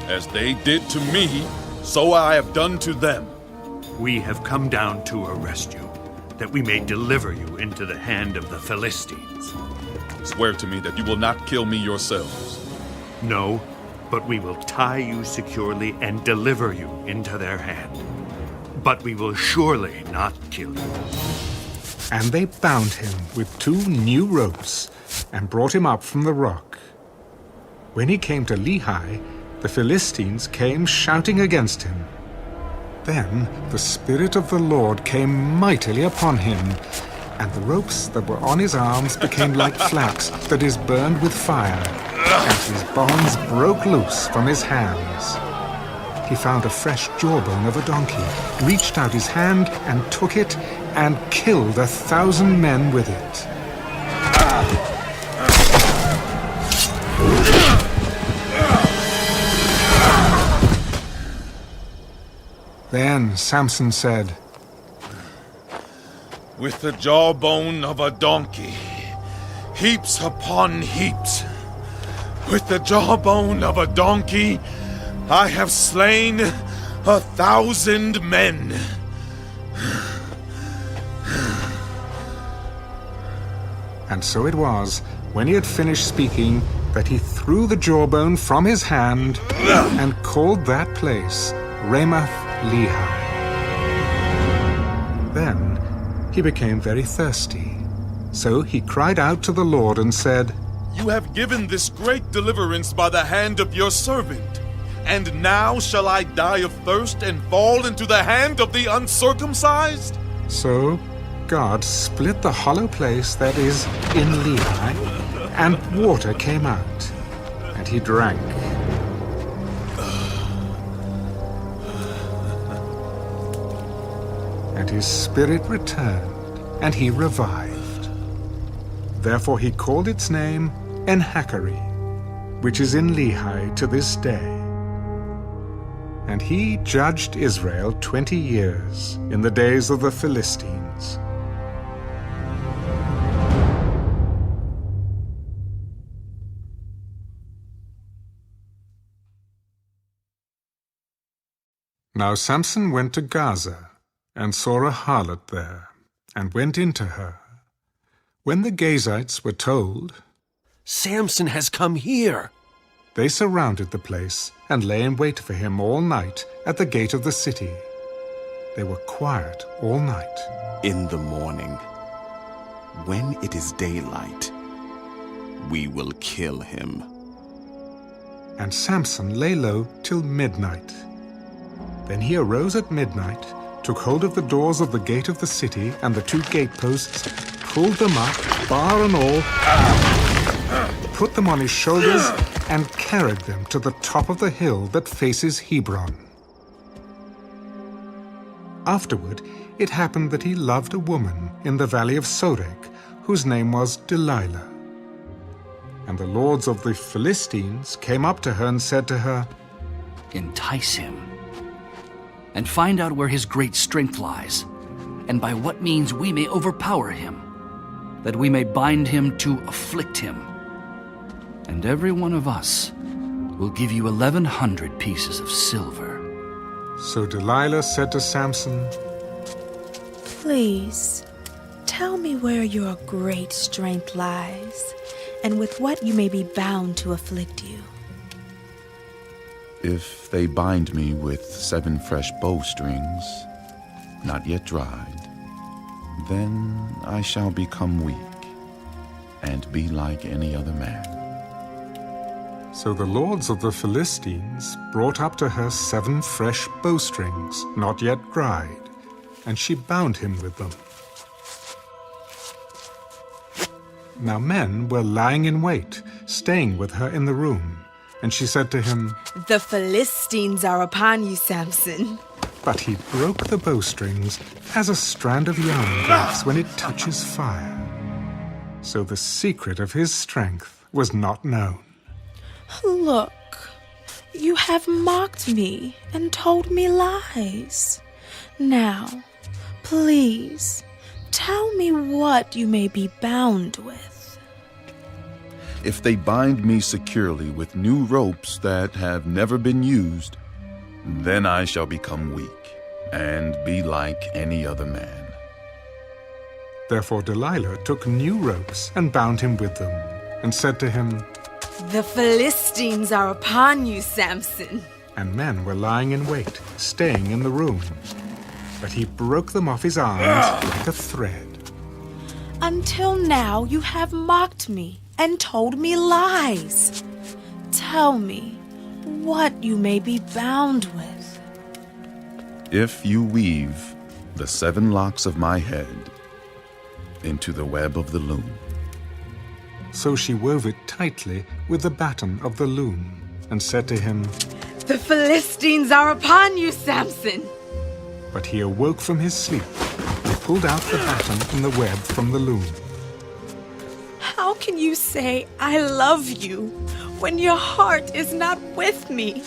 As they did to me, so I have done to them. We have come down to arrest you, that we may deliver you into the hand of the Philistines. Swear to me that you will not kill me yourselves. No, but we will tie you securely and deliver you into their hand. But we will surely not kill you. And they bound him with 2 new ropes, and brought him up from the rock. When he came to Lehi, the Philistines came shouting against him. Then the Spirit of the Lord came mightily upon him, and the ropes that were on his arms became like flax that is burned with fire, and his bonds broke loose from his hands. He found a fresh jawbone of a donkey, reached out his hand and took it, and killed 1,000 men with it. Then Samson said, With the jawbone of a donkey, heaps upon heaps. With the jawbone of a donkey, I have slain 1,000 men. And so it was, when he had finished speaking, that he threw the jawbone from his hand, and called that place Ramath Lehi. Then he became very thirsty. So he cried out to the Lord and said, You have given this great deliverance by the hand of your servant. And now shall I die of thirst and fall into the hand of the uncircumcised? So God split the hollow place that is in Lehi, and water came out, and he drank. And his spirit returned, and he revived. Therefore he called its name Enhakkore, which is in Lehi to this day. And he judged Israel 20 years in the days of the Philistines. Now Samson went to Gaza, and saw a harlot there, and went into her. When the Gazites were told, Samson has come here, they surrounded the place, and lay in wait for him all night at the gate of the city. They were quiet all night. In the morning, when it is daylight, we will kill him. And Samson lay low till midnight. Then he arose at midnight, took hold of the doors of the gate of the city and the 2 gateposts, pulled them up, bar and all, put them on his shoulders, and carried them to the top of the hill that faces Hebron. Afterward, it happened that he loved a woman in the valley of Sorek, whose name was Delilah. And the lords of the Philistines came up to her and said to her, Entice him, and find out where his great strength lies, and by what means we may overpower him, that we may bind him to afflict him. And every one of us will give you 1,100 pieces of silver. So Delilah said to Samson, Please, tell me where your great strength lies, and with what you may be bound to afflict you. If they bind me with 7 fresh bowstrings, not yet dried, then I shall become weak, and be like any other man. So the lords of the Philistines brought up to her 7 fresh bowstrings, not yet dried, and she bound him with them. Now men were lying in wait, staying with her in the room. And she said to him, The Philistines are upon you, Samson. But he broke the bowstrings as a strand of yarn breaks when it touches fire. So the secret of his strength was not known. Look, you have mocked me and told me lies. Now, please, tell me what you may be bound with. If they bind me securely with new ropes that have never been used, then I shall become weak and be like any other man. Therefore Delilah took new ropes and bound him with them, and said to him, The Philistines are upon you, Samson. And men were lying in wait, staying in the room. But he broke them off his arms like a thread. Until now you have mocked me and told me lies. Tell me what you may be bound with. If you weave the 7 locks of my head into the web of the loom. So she wove it tightly with the batten of the loom, and said to him, The Philistines are upon you, Samson. But he awoke from his sleep, and pulled out the batten and the web from the loom. How can you say, I love you, when your heart is not with me?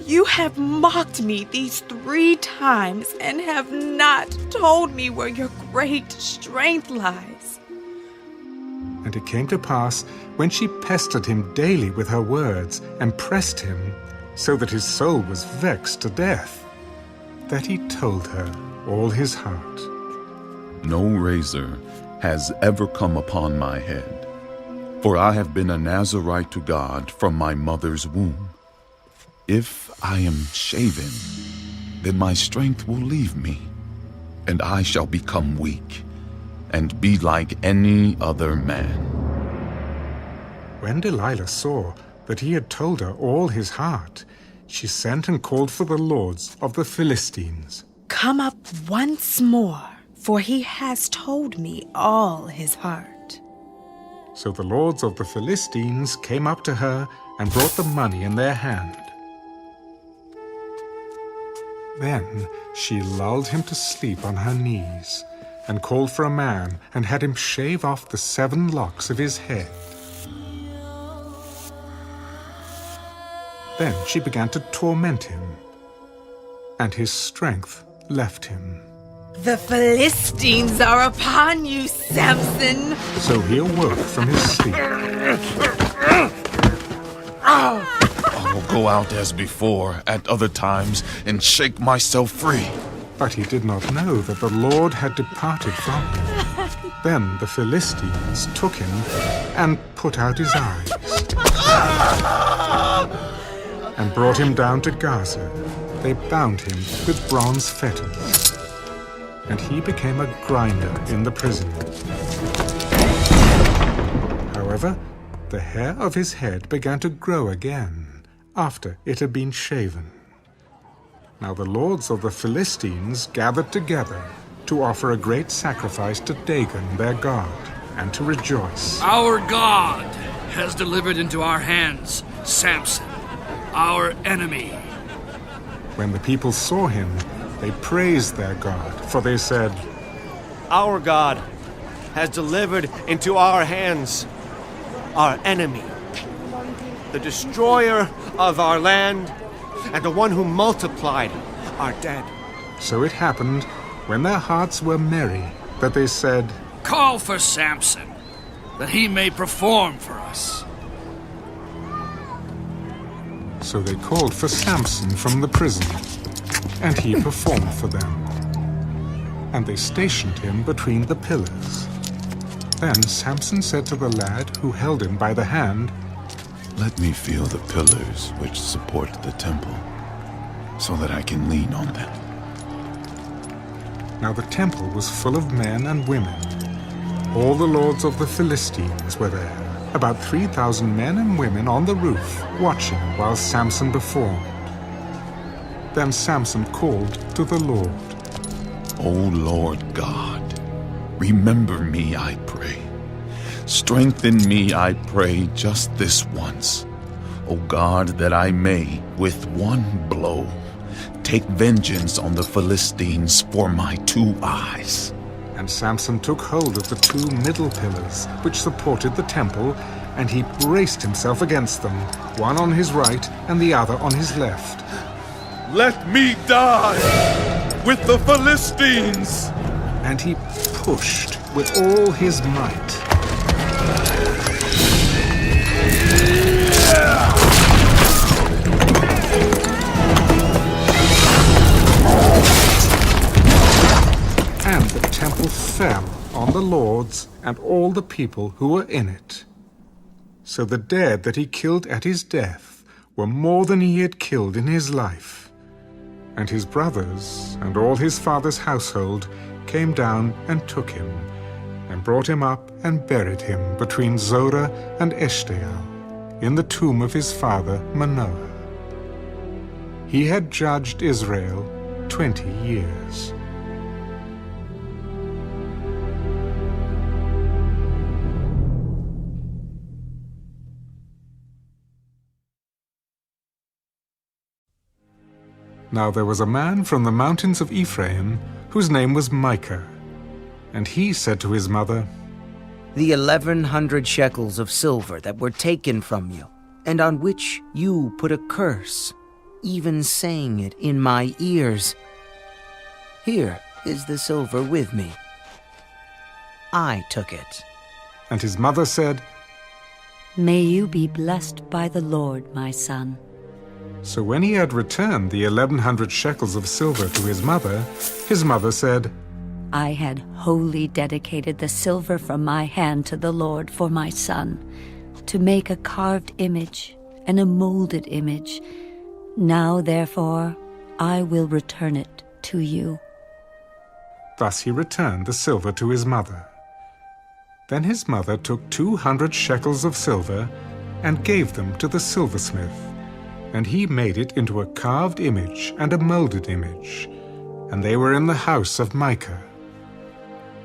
You have mocked me these 3 times and have not told me where your great strength lies. And it came to pass, when she pestered him daily with her words, and pressed him, so that his soul was vexed to death, that he told her all his heart. No razor has ever come upon my head, for I have been a Nazirite to God from my mother's womb. If I am shaven, then my strength will leave me, and I shall become weak, and be like any other man. When Delilah saw that he had told her all his heart, she sent and called for the lords of the Philistines. Come up once more, for he has told me all his heart. So the lords of the Philistines came up to her and brought the money in their hand. Then she lulled him to sleep on her knees, and called for a man, and had him shave off the 7 locks of his head. Then she began to torment him, and his strength left him. The Philistines are upon you, Samson. So he awoke from his sleep. I will go out as before at other times and shake myself free. But he did not know that the Lord had departed from him. Then the Philistines took him and put out his eyes, and brought him down to Gaza. They bound him with bronze fetters, and he became a grinder in the prison. However, the hair of his head began to grow again after it had been shaven. Now the lords of the Philistines gathered together to offer a great sacrifice to Dagon their god, and to rejoice. Our God has delivered into our hands Samson, our enemy. When the people saw him, they praised their God, for they said, Our God has delivered into our hands our enemy, the destroyer of our land, and the one who multiplied our dead. So it happened, when their hearts were merry, that they said, Call for Samson, that he may perform for us. So they called for Samson from the prison, and he performed for them. And they stationed him between the pillars. Then Samson said to the lad who held him by the hand, Let me feel the pillars which support the temple, so that I can lean on them. Now the temple was full of men and women. All the lords of the Philistines were there, about 3,000 men and women on the roof, watching while Samson performed. Then Samson called to the Lord, O Lord God, remember me, I pray. Strengthen me, I pray, just this once, O God, that I may, with one blow, take vengeance on the Philistines for my 2 eyes. And Samson took hold of the 2 middle pillars which supported the temple, and he braced himself against them, one on his right and the other on his left. Let me die with the Philistines! And he pushed with all his might. And the temple fell on the lords and all the people who were in it. So the dead that he killed at his death were more than he had killed in his life. And his brothers and all his father's household came down and took him, and brought him up and buried him between Zorah and Eshtaol, in the tomb of his father Manoah. He had judged Israel 20 years. Now there was a man from the mountains of Ephraim, whose name was Micah. And he said to his mother, "The 1,100 shekels of silver that were taken from you, and on which you put a curse, even saying it in my ears. Here is the silver with me. I took it." And his mother said, "May you be blessed by the Lord, my son." So when he had returned the 1,100 shekels of silver to his mother said, "I had wholly dedicated the silver from my hand to the Lord for my son, to make a carved image and a molded image. Now, therefore, I will return it to you." Thus he returned the silver to his mother. Then his mother took 200 shekels of silver and gave them to the silversmith, and he made it into a carved image and a molded image, and they were in the house of Micah.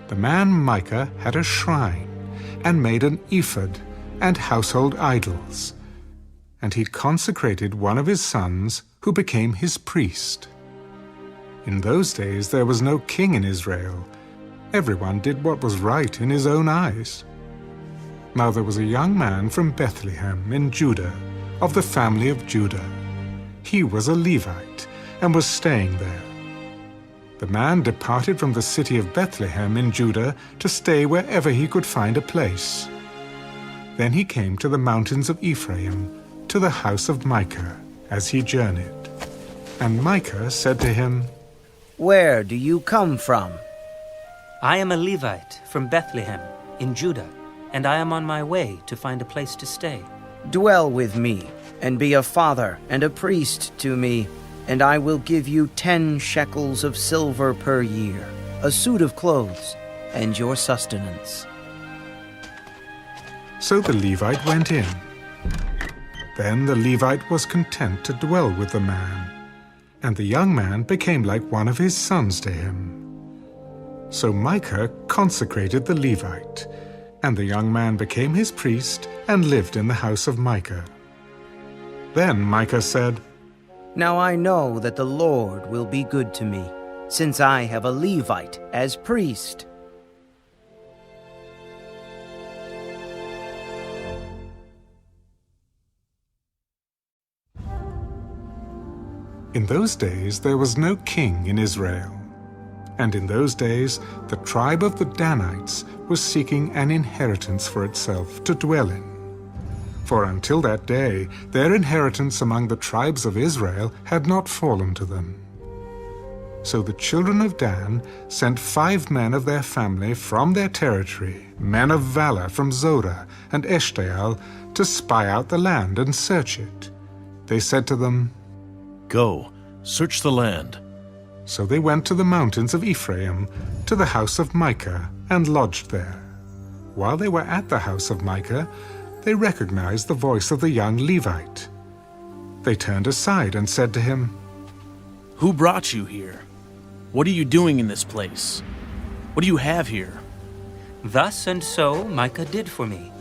The man Micah had a shrine, and made an ephod and household idols, and he consecrated one of his sons, who became his priest. In those days there was no king in Israel. Everyone did what was right in his own eyes. Now there was a young man from Bethlehem in Judah, of the family of Judah. He was a Levite, and was staying there. The man departed from the city of Bethlehem in Judah to stay wherever he could find a place. Then he came to the mountains of Ephraim, to the house of Micah, as he journeyed. And Micah said to him, "Where do you come from?" "I am a Levite from Bethlehem in Judah, and I am on my way to find a place to stay." "Dwell with me, and be a father and a priest to me, and I will give you 10 shekels of silver per year, a suit of clothes, and your sustenance." So the Levite went in. Then the Levite was content to dwell with the man, and the young man became like one of his sons to him. So Micah consecrated the Levite, and the young man became his priest and lived in the house of Micah. Then Micah said, "Now I know that the Lord will be good to me, since I have a Levite as priest." In those days there was no king in Israel. And in those days the tribe of the Danites was seeking an inheritance for itself to dwell in. For until that day their inheritance among the tribes of Israel had not fallen to them. So the children of Dan sent 5 men of their family from their territory, men of valor from Zorah and Eshtaol, to spy out the land and search it. They said to them, "Go, search the land." So they went to the mountains of Ephraim, to the house of Micah, and lodged there. While they were at the house of Micah, they recognized the voice of the young Levite. They turned aside and said to him, "Who brought you here? What are you doing in this place? What do you have here?" Thus and so Micah did for me.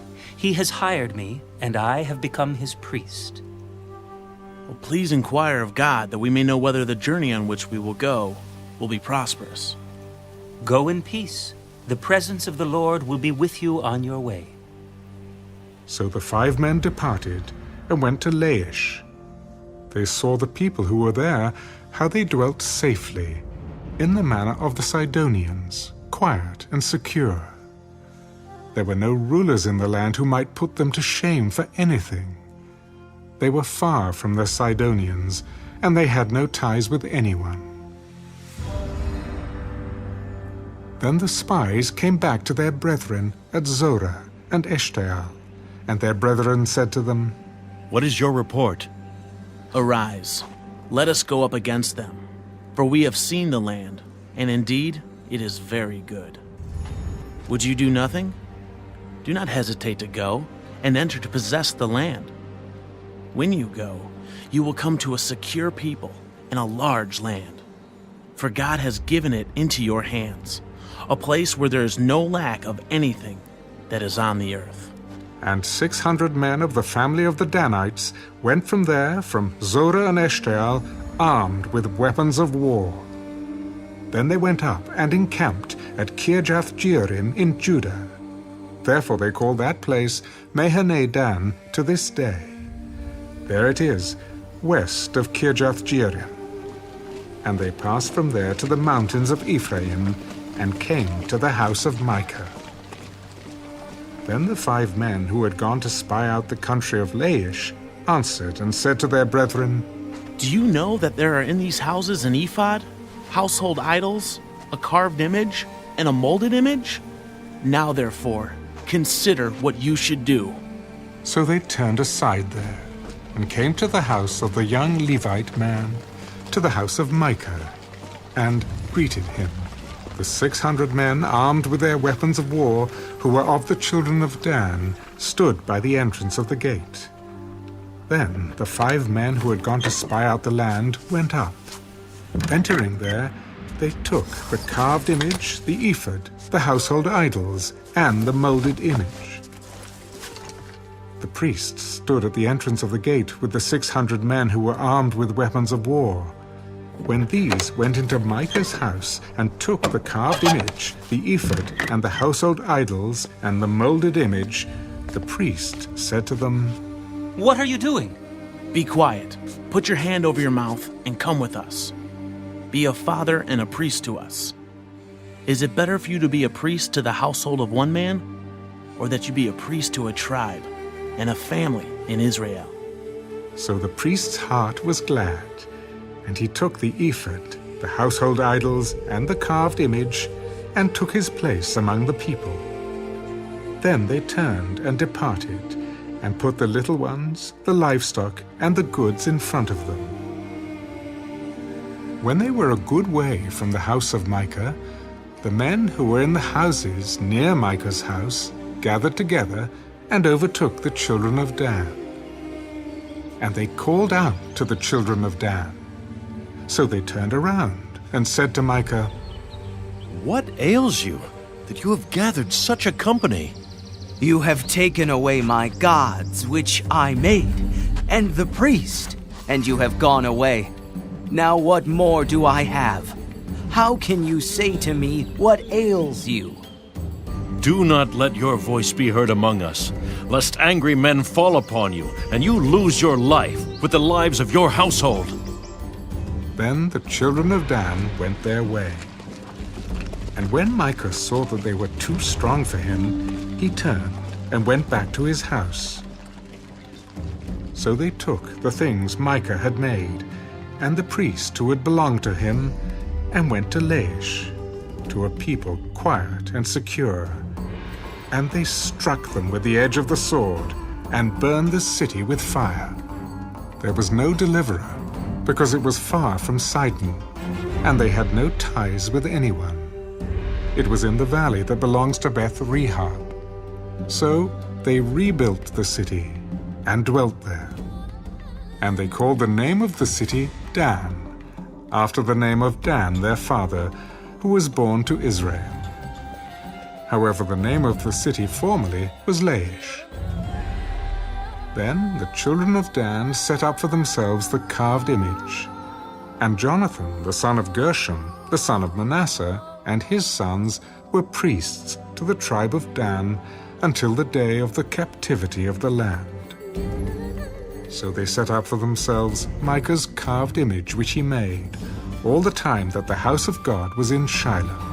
He has hired me, and I have become his priest. Well, please inquire of God that we may know whether the journey on which we will go will be prosperous. Go in peace. The presence of the Lord will be with you on your way. So the 5 men departed and went to Laish. They saw the people who were there, how they dwelt safely, in the manner of the Sidonians, quiet and secure. There were no rulers in the land who might put them to shame for anything. They were far from the Sidonians, and they had no ties with anyone. Then the spies came back to their brethren at Zorah and Eshtaol, and their brethren said to them, "What is your report?" Arise, let us go up against them, for we have seen the land, and indeed it is very good. Would you do nothing? Do not hesitate to go and enter to possess the land. When you go, you will come to a secure people and a large land, for God has given it into your hands, a place where there is no lack of anything that is on the earth. And 600 men of the family of the Danites went from there, from Zorah and Eshtaol, armed with weapons of war. Then they went up and encamped at Kirjath Jearim in Judah. Therefore they call that place Mahane Dan to this day. There it is, west of Kirjath Jearim. And they passed from there to the mountains of Ephraim, and came to the house of Micah. Then the 5 men who had gone to spy out the country of Laish answered and said to their brethren, Do you know that there are in these houses an ephod, household idols, a carved image, and a molded image? Now therefore, consider what you should do. So they turned aside there, and came to the house of the young Levite man, to the house of Micah, and greeted him. The 600 men armed with their weapons of war, who were of the children of Dan, stood by the entrance of the gate. Then the 5 men who had gone to spy out the land went up. Entering there, they took the carved image, the ephod, the household idols, and the molded image. The priests stood at the entrance of the gate with the 600 men who were armed with weapons of war. When these went into Micah's house and took the carved image, the ephod, and the household idols, and the molded image, the priest said to them, What are you doing? Be quiet. Put your hand over your mouth and come with us. Be a father and a priest to us. Is it better for you to be a priest to the household of one man, or that you be a priest to a tribe and a family in Israel? So the priest's heart was glad, and he took the ephod, the household idols, and the carved image, and took his place among the people. Then they turned and departed, and put the little ones, the livestock, and the goods in front of them. When they were a good way from the house of Micah, the men who were in the houses near Micah's house gathered together and overtook the children of Dan. And they called out to the children of Dan. So they turned around and said to Micah, What ails you, that you have gathered such a company? You have taken away my gods, which I made, and the priest, and you have gone away. Now what more do I have? How can you say to me, What ails you? Do not let your voice be heard among us, lest angry men fall upon you, and you lose your life with the lives of your household. Then the children of Dan went their way. And when Micah saw that they were too strong for him, he turned and went back to his house. So they took the things Micah had made, and the priest who had belonged to him, and went to Laish, to a people quiet and secure. And they struck them with the edge of the sword, and burned the city with fire. There was no deliverer, because it was far from Sidon, and they had no ties with anyone. It was in the valley that belongs to Beth Rehob. So they rebuilt the city, and dwelt there. And they called the name of the city Dan, after the name of Dan their father, who was born to Israel. However, the name of the city formerly was Laish. Then the children of Dan set up for themselves the carved image. And Jonathan, the son of Gershom, the son of Manasseh, and his sons were priests to the tribe of Dan until the day of the captivity of the land. So they set up for themselves Micah's carved image which he made, all the time that the house of God was in Shiloh.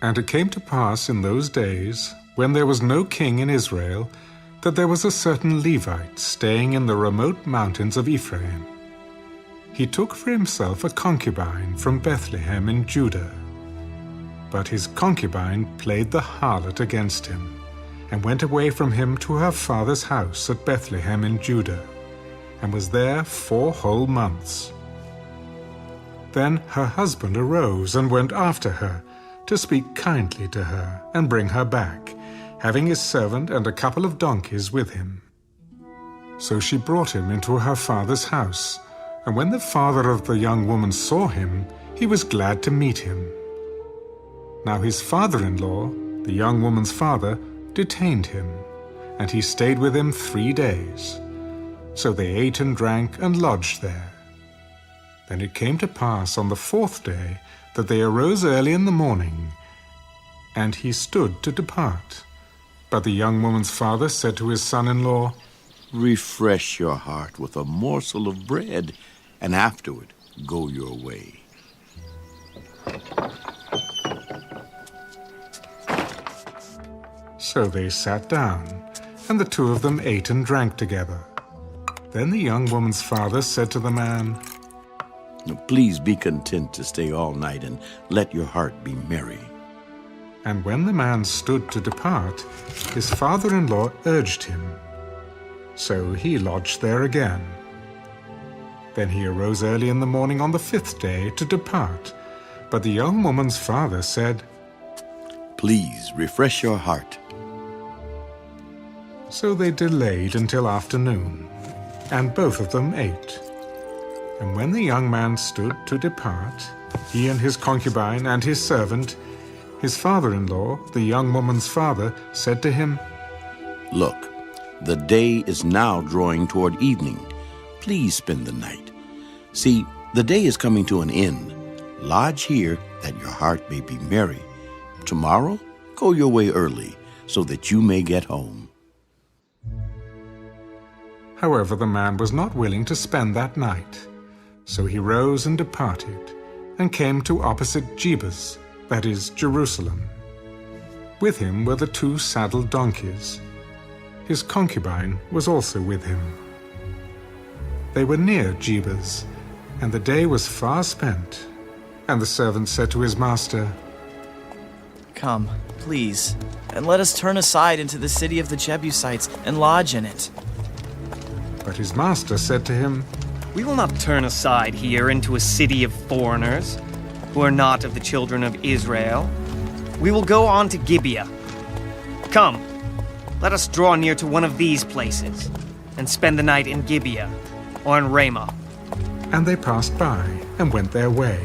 And it came to pass in those days, when there was no king in Israel, that there was a certain Levite staying in the remote mountains of Ephraim. He took for himself a concubine from Bethlehem in Judah. But his concubine played the harlot against him, and went away from him to her father's house at Bethlehem in Judah, and was there 4 whole months. Then her husband arose and went after her, to speak kindly to her and bring her back, having his servant and a couple of donkeys with him. So she brought him into her father's house, and when the father of the young woman saw him, he was glad to meet him. Now his father-in-law, the young woman's father, detained him, and he stayed with him 3 days. So they ate and drank and lodged there. Then it came to pass on the 4th day that they arose early in the morning, and he stood to depart. But the young woman's father said to his son-in-law, "Refresh your heart with a morsel of bread, and afterward go your way." So they sat down, and the 2 of them ate and drank together. Then the young woman's father said to the man, "Please be content to stay all night, and let your heart be merry." And when the man stood to depart, his father-in-law urged him. So he lodged there again. Then he arose early in the morning on the 5th day to depart. But the young woman's father said, "Please refresh your heart." So they delayed until afternoon, and both of them ate. And when the young man stood to depart, he and his concubine and his servant, his father-in-law, the young woman's father, said to him, "Look, the day is now drawing toward evening. Please spend the night. See, the day is coming to an end. Lodge here that your heart may be merry. Tomorrow, go your way early, so that you may get home." However, the man was not willing to spend that night. So he rose and departed, and came to opposite Jebus, that is, Jerusalem. With him were the 2 saddled donkeys. His concubine was also with him. They were near Jebus, and the day was far spent. And the servant said to his master, "Come, please, and let us turn aside into the city of the Jebusites and lodge in it." But his master said to him, "We will not turn aside here into a city of foreigners, who are not of the children of Israel. We will go on to Gibeah. Come, let us draw near to one of these places, and spend the night in Gibeah or in Ramah." And they passed by, and went their way.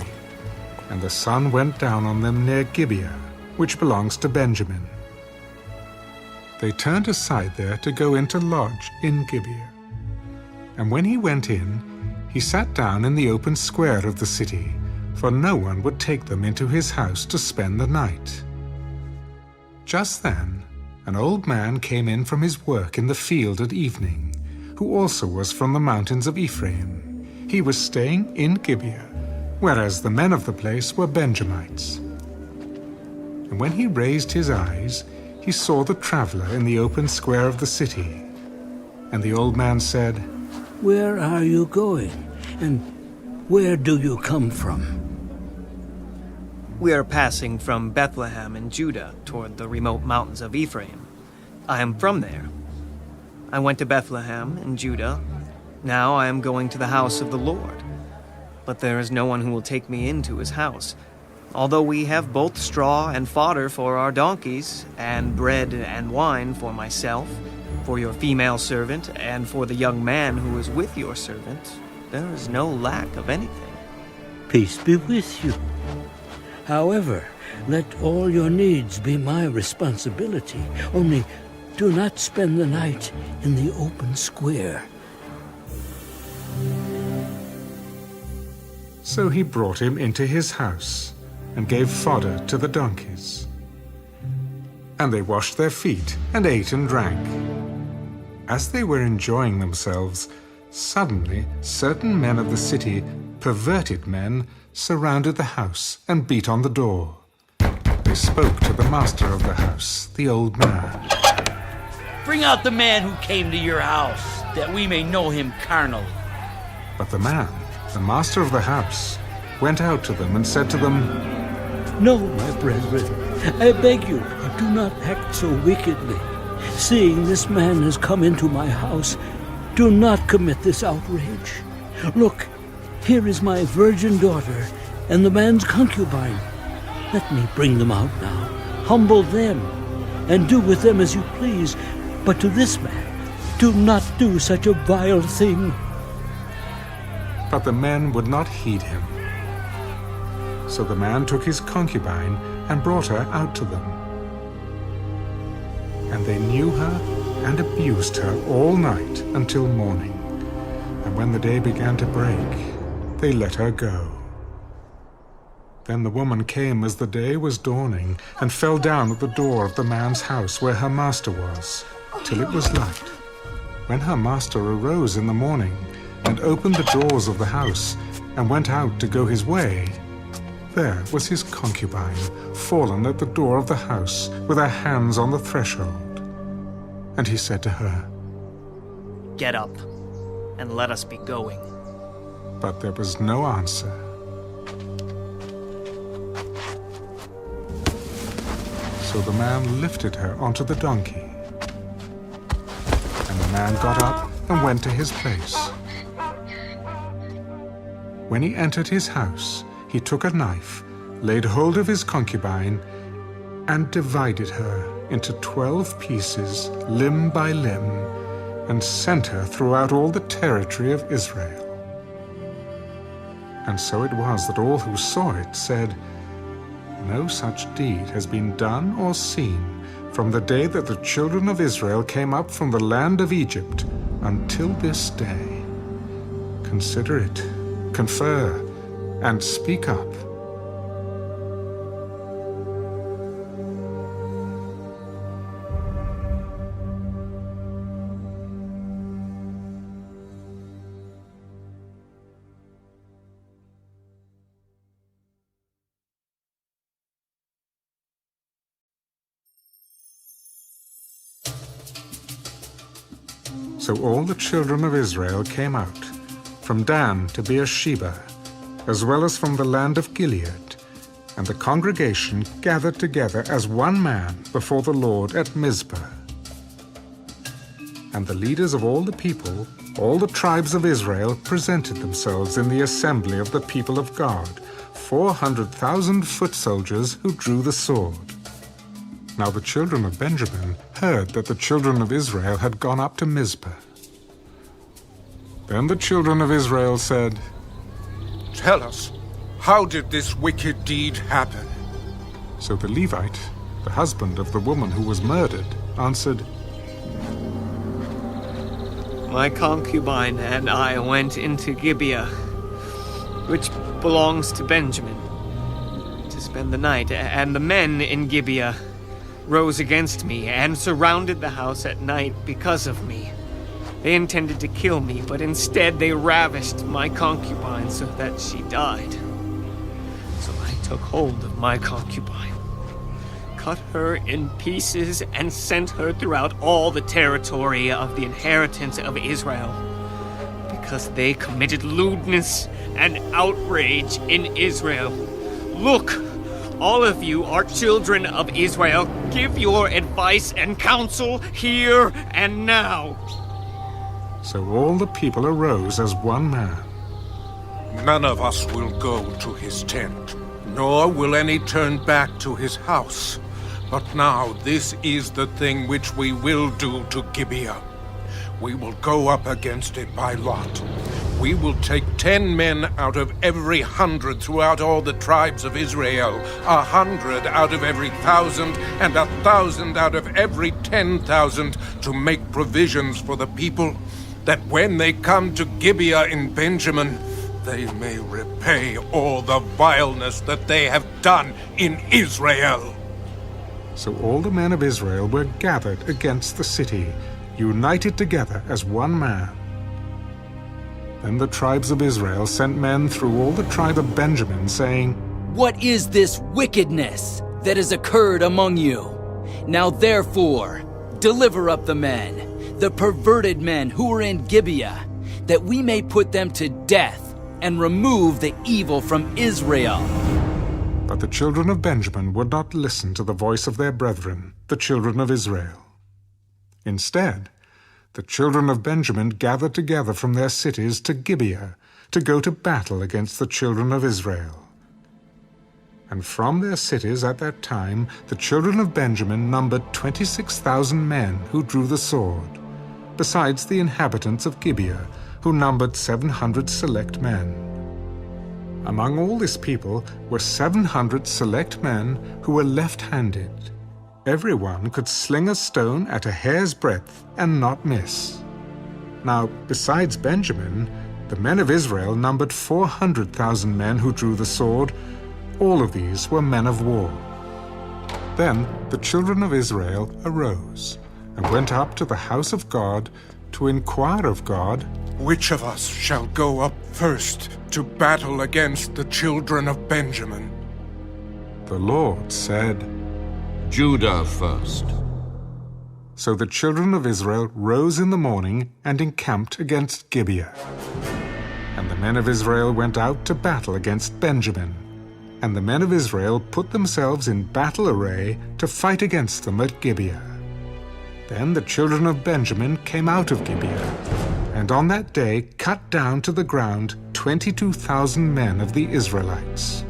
And the sun went down on them near Gibeah, which belongs to Benjamin. They turned aside there to go in to lodge in Gibeah. And when he went in, he sat down in the open square of the city, for no one would take them into his house to spend the night. Just then, an old man came in from his work in the field at evening, who also was from the mountains of Ephraim. He was staying in Gibeah, whereas the men of the place were Benjamites. And when he raised his eyes, he saw the traveler in the open square of the city. And the old man said, "Where are you going, and where do you come from?" We are passing from Bethlehem in Judah toward the remote mountains of Ephraim. I am from there. I went to Bethlehem in Judah. Now I am going to the house of the Lord. But there is no one who will take me into his house, although we have both straw and fodder for our donkeys, and bread and wine for myself, For your female servant and for the young man who is with your servant, there is no lack of anything. Peace be with you. However, let all your needs be my responsibility. Only do not spend the night in the open square. So he brought him into his house and gave fodder to the donkeys. And they washed their feet and ate and drank. As they were enjoying themselves, suddenly certain men of the city, perverted men, surrounded the house and beat on the door. They spoke to the master of the house, the old man. Bring out the man who came to your house, that we may know him carnally. But the man, the master of the house, went out to them and said to them, No, my brethren, I beg you, do not act so wickedly. Seeing this man has come into my house, do not commit this outrage. Look, here is my virgin daughter and the man's concubine. Let me bring them out now, humble them, and do with them as you please. But to this man, do not do such a vile thing. But the men would not heed him. So the man took his concubine and brought her out to them. And they knew her and abused her all night until morning. And when the day began to break, they let her go. Then the woman came as the day was dawning and fell down at the door of the man's house where her master was, till it was light. When her master arose in the morning and opened the doors of the house and went out to go his way, there was his concubine, fallen at the door of the house with her hands on the threshold. And he said to her, Get up, and let us be going. But there was no answer. So the man lifted her onto the donkey. And the man got up and went to his place. When he entered his house, he took a knife, laid hold of his concubine, and divided her into 12 pieces, limb by limb, and sent her throughout all the territory of Israel. And so it was that all who saw it said, No such deed has been done or seen from the day that the children of Israel came up from the land of Egypt until this day. Consider it, confer, and speak up. So all the children of Israel came out, from Dan to Beersheba, as well as from the land of Gilead, and the congregation gathered together as one man before the Lord at Mizpah. And the leaders of all the people, all the tribes of Israel, presented themselves in the assembly of the people of God, 400,000 foot soldiers who drew the sword. Now the children of Benjamin heard that the children of Israel had gone up to Mizpah. Then the children of Israel said, Tell us, how did this wicked deed happen? So the Levite, the husband of the woman who was murdered, answered, My concubine and I went into Gibeah, which belongs to Benjamin, to spend the night, and the men in Gibeah rose against me and surrounded the house at night because of me. They intended to kill me, but instead they ravished my concubine so that she died. So I took hold of my concubine, cut her in pieces, and sent her throughout all the territory of the inhabitants of Israel, because they committed lewdness and outrage in Israel. Look, all of you are children of Israel. Give your advice and counsel here and now. So all the people arose as one man. None of us will go to his tent, nor will any turn back to his house. But now this is the thing which we will do to Gibeah. We will go up against it by lot. We will take 10 men out of every 100 throughout all the tribes of Israel, 100 out of every 1,000, and 1,000 out of every 10,000, to make provisions for the people, that when they come to Gibeah in Benjamin, they may repay all the vileness that they have done in Israel. So all the men of Israel were gathered against the city, united together as one man. Then the tribes of Israel sent men through all the tribe of Benjamin, saying, "What is this wickedness that has occurred among you? Now therefore, deliver up the men, the perverted men who are in Gibeah, that we may put them to death and remove the evil from Israel." But the children of Benjamin would not listen to the voice of their brethren, the children of Israel. Instead, the children of Benjamin gathered together from their cities to Gibeah to go to battle against the children of Israel. And from their cities at that time, the children of Benjamin numbered 26,000 men who drew the sword, besides the inhabitants of Gibeah, who numbered 700 select men. Among all this people were 700 select men who were left-handed. Everyone could sling a stone at a hair's breadth and not miss. Now, besides Benjamin, the men of Israel numbered 400,000 men who drew the sword. All of these were men of war. Then the children of Israel arose and went up to the house of God to inquire of God, "Which of us shall go up first to battle against the children of Benjamin?" The Lord said, "Judah first." So the children of Israel rose in the morning and encamped against Gibeah. And the men of Israel went out to battle against Benjamin. And the men of Israel put themselves in battle array to fight against them at Gibeah. Then the children of Benjamin came out of Gibeah, and on that day cut down to the ground 22,000 men of the Israelites.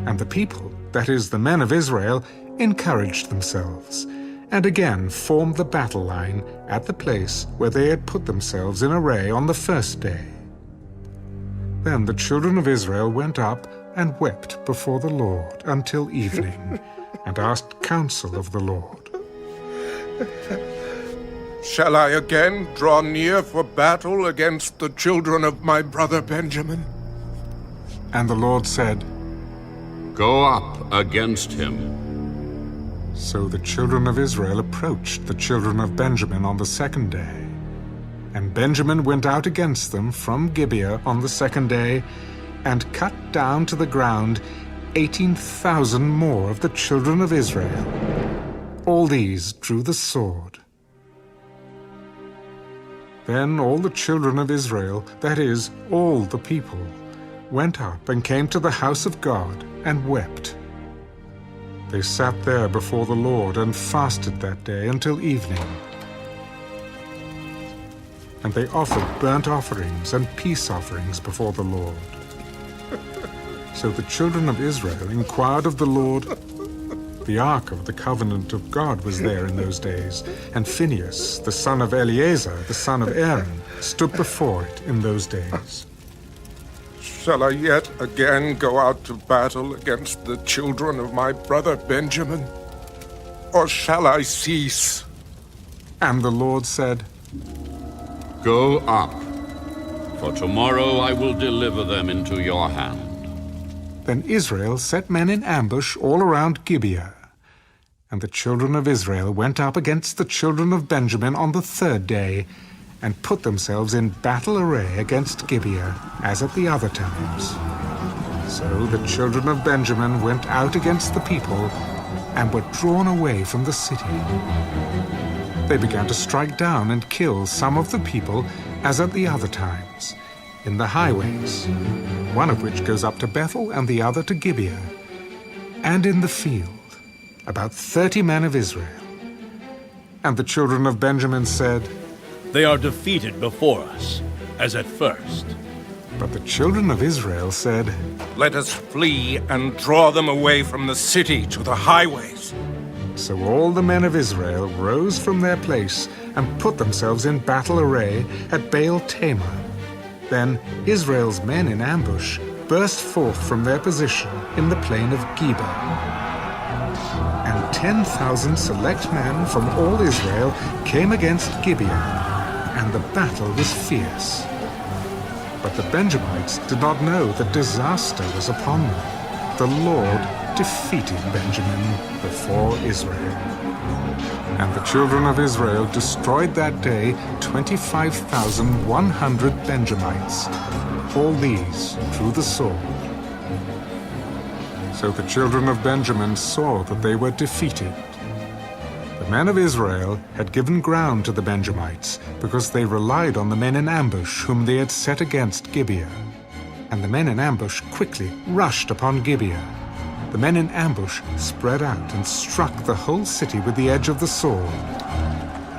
And the people, that is, the men of Israel, encouraged themselves, and again formed the battle line at the place where they had put themselves in array on the first day. Then the children of Israel went up and wept before the Lord until evening, and asked counsel of the Lord. "Shall I again draw near for battle against the children of my brother Benjamin?" And the Lord said, "Go up against him." So the children of Israel approached the children of Benjamin on the second day. And Benjamin went out against them from Gibeah on the second day, and cut down to the ground 18,000 more of the children of Israel. All these drew the sword. Then all the children of Israel, that is, all the people, went up and came to the house of God and wept. They sat there before the Lord and fasted that day until evening. And they offered burnt offerings and peace offerings before the Lord. So the children of Israel inquired of the Lord. The ark of the covenant of God was there in those days, and Phinehas, the son of Eleazar, the son of Aaron, stood before it in those days. "Shall I yet again go out to battle against the children of my brother Benjamin? Or shall I cease?" And the Lord said, "Go up, for tomorrow I will deliver them into your hand." Then Israel set men in ambush all around Gibeah. And the children of Israel went up against the children of Benjamin on the third day, and put themselves in battle array against Gibeah, as at the other times. So the children of Benjamin went out against the people, and were drawn away from the city. They began to strike down and kill some of the people, as at the other times, in the highways, one of which goes up to Bethel and the other to Gibeah, and in the field, about 30 men of Israel. And the children of Benjamin said, "They are defeated before us, as at first. But the children of Israel said, "Let us flee and draw them away from the city to the highways." So all the men of Israel rose from their place and put themselves in battle array at Baal Tamar. Then Israel's men in ambush burst forth from their position in the plain of Geba. And 10,000 select men from all Israel came against Gibeah, and the battle was fierce. But the Benjamites did not know that disaster was upon them. The Lord defeated Benjamin before Israel. And the children of Israel destroyed that day 25,100 Benjamites, all these through the sword. So the children of Benjamin saw that they were defeated. The men of Israel had given ground to the Benjamites because they relied on the men in ambush whom they had set against Gibeah. And the men in ambush quickly rushed upon Gibeah. The men in ambush spread out and struck the whole city with the edge of the sword.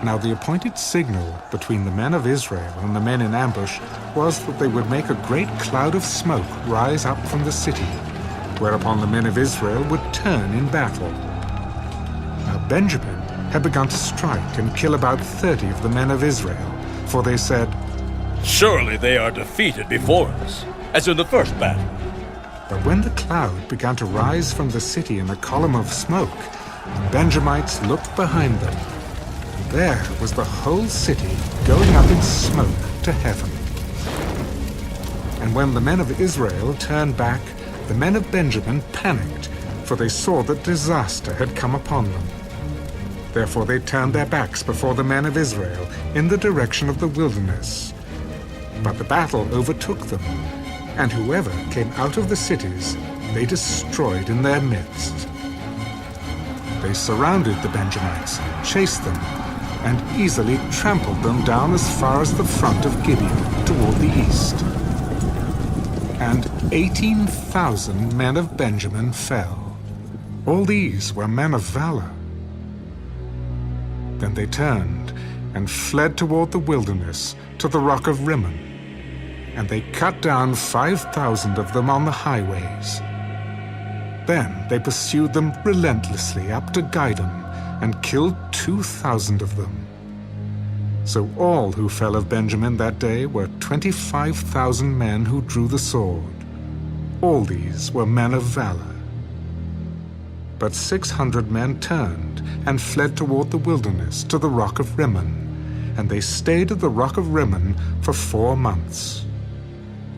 Now the appointed signal between the men of Israel and the men in ambush was that they would make a great cloud of smoke rise up from the city, whereupon the men of Israel would turn in battle. Now Benjamin had begun to strike and kill about 30 of the men of Israel, for they said, "Surely they are defeated before us, as in the first battle." But when the cloud began to rise from the city in a column of smoke, the Benjamites looked behind them. And there was the whole city going up in smoke to heaven. And when the men of Israel turned back, the men of Benjamin panicked, for they saw that disaster had come upon them. Therefore they turned their backs before the men of Israel in the direction of the wilderness. But the battle overtook them, and whoever came out of the cities they destroyed in their midst. They surrounded the Benjamites, chased them, and easily trampled them down as far as the front of Gibeah toward the east. And 18,000 men of Benjamin fell. All these were men of valor. Then they turned and fled toward the wilderness to the rock of Rimmon. And they cut down 5,000 of them on the highways. Then they pursued them relentlessly up to Gidom and killed 2,000 of them. So all who fell of Benjamin that day were 25,000 men who drew the sword. All these were men of valor. But 600 men turned and fled toward the wilderness to the rock of Rimmon, and they stayed at the rock of Rimmon for 4 months.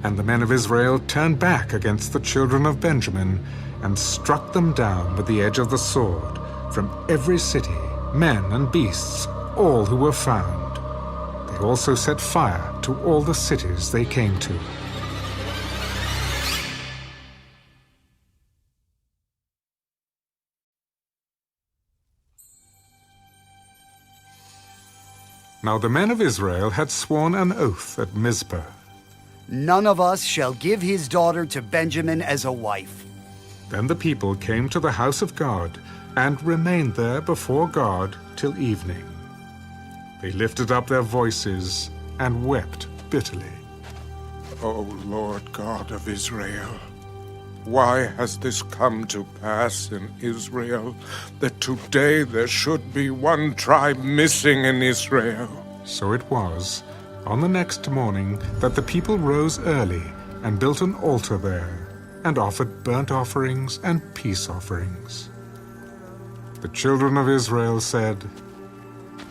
And the men of Israel turned back against the children of Benjamin and struck them down with the edge of the sword from every city, men and beasts, all who were found. They also set fire to all the cities they came to. Now the men of Israel had sworn an oath at Mizpah. None of us shall give his daughter to Benjamin as a wife. Then the people came to the house of God and remained there before God till evening. They lifted up their voices and wept bitterly. O Lord God of Israel, why has this come to pass in Israel, that today there should be one tribe missing in Israel? So it was, on the next morning, that the people rose early and built an altar there, and offered burnt offerings and peace offerings. The children of Israel said,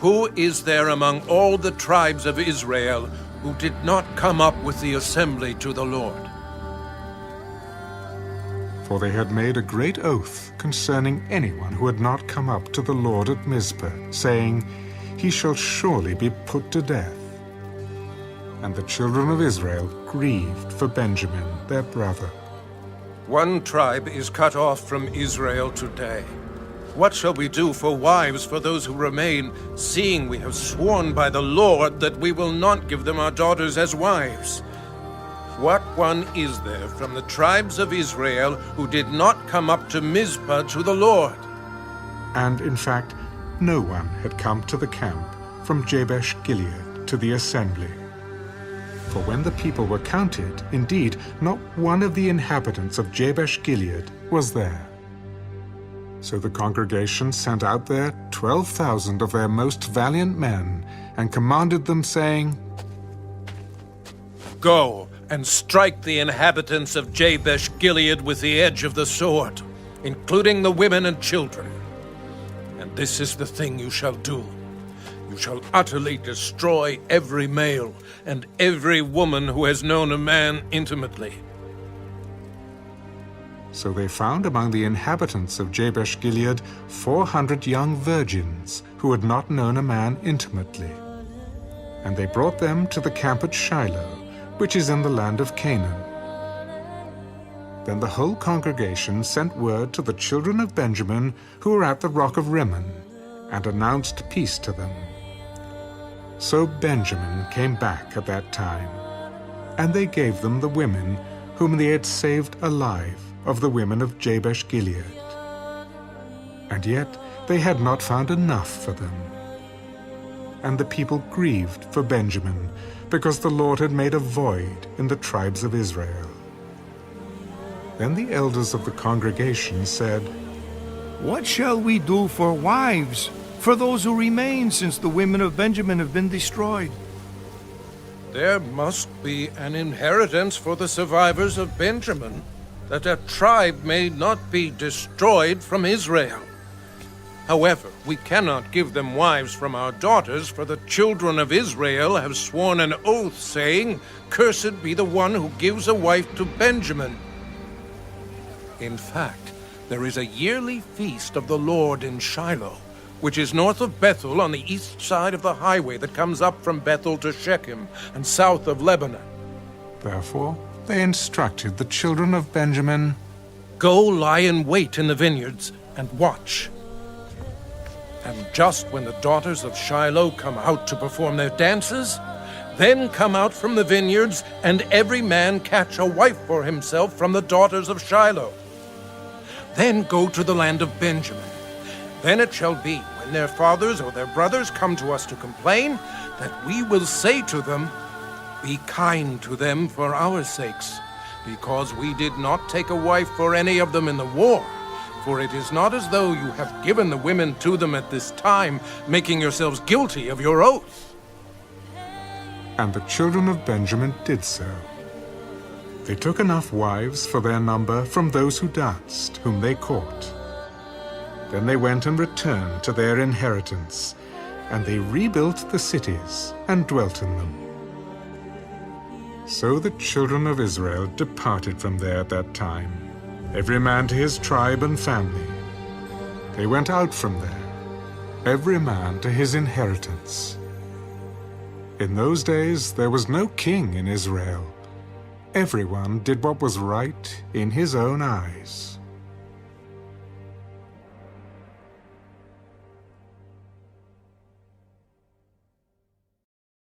Who is there among all the tribes of Israel who did not come up with the assembly to the Lord? For they had made a great oath concerning anyone who had not come up to the Lord at Mizpah, saying, He shall surely be put to death. And the children of Israel grieved for Benjamin, their brother. One tribe is cut off from Israel today. What shall we do for wives for those who remain, seeing we have sworn by the Lord that we will not give them our daughters as wives? What one is there from the tribes of Israel who did not come up to Mizpah to the Lord? And in fact, no one had come to the camp from Jabesh Gilead to the assembly. For when the people were counted, indeed, not one of the inhabitants of Jabesh-Gilead was there. So the congregation sent out there 12,000 of their most valiant men, and commanded them, saying, Go and strike the inhabitants of Jabesh-Gilead with the edge of the sword, including the women and children. And this is the thing you shall do. You shall utterly destroy every male and every woman who has known a man intimately. So they found among the inhabitants of Jabesh-Gilead 400 young virgins who had not known a man intimately. And they brought them to the camp at Shiloh, which is in the land of Canaan. Then the whole congregation sent word to the children of Benjamin who were at the rock of Rimmon, and announced peace to them. So Benjamin came back at that time, and they gave them the women whom they had saved alive of the women of Jabesh-Gilead. And yet they had not found enough for them. And the people grieved for Benjamin, because the Lord had made a void in the tribes of Israel. Then the elders of the congregation said, What shall we do for wives, for those who remain, since the women of Benjamin have been destroyed? There must be an inheritance for the survivors of Benjamin, that a tribe may not be destroyed from Israel. However, we cannot give them wives from our daughters, for the children of Israel have sworn an oath, saying, Cursed be the one who gives a wife to Benjamin. In fact, there is a yearly feast of the Lord in Shiloh, which is north of Bethel on the east side of the highway that comes up from Bethel to Shechem and south of Lebanon. Therefore they instructed the children of Benjamin, Go lie in wait in the vineyards and watch. And just when the daughters of Shiloh come out to perform their dances, then come out from the vineyards, and every man catch a wife for himself from the daughters of Shiloh. Then go to the land of Benjamin. Then it shall be, when their fathers or their brothers come to us to complain, that we will say to them, Be kind to them for our sakes, because we did not take a wife for any of them in the war. For it is not as though you have given the women to them at this time, making yourselves guilty of your oath. And the children of Benjamin did so. They took enough wives for their number from those who danced, whom they caught. Then they went and returned to their inheritance, and they rebuilt the cities and dwelt in them. So the children of Israel departed from there at that time, every man to his tribe and family. They went out from there, every man to his inheritance. In those days there was no king in Israel. Everyone did what was right in his own eyes.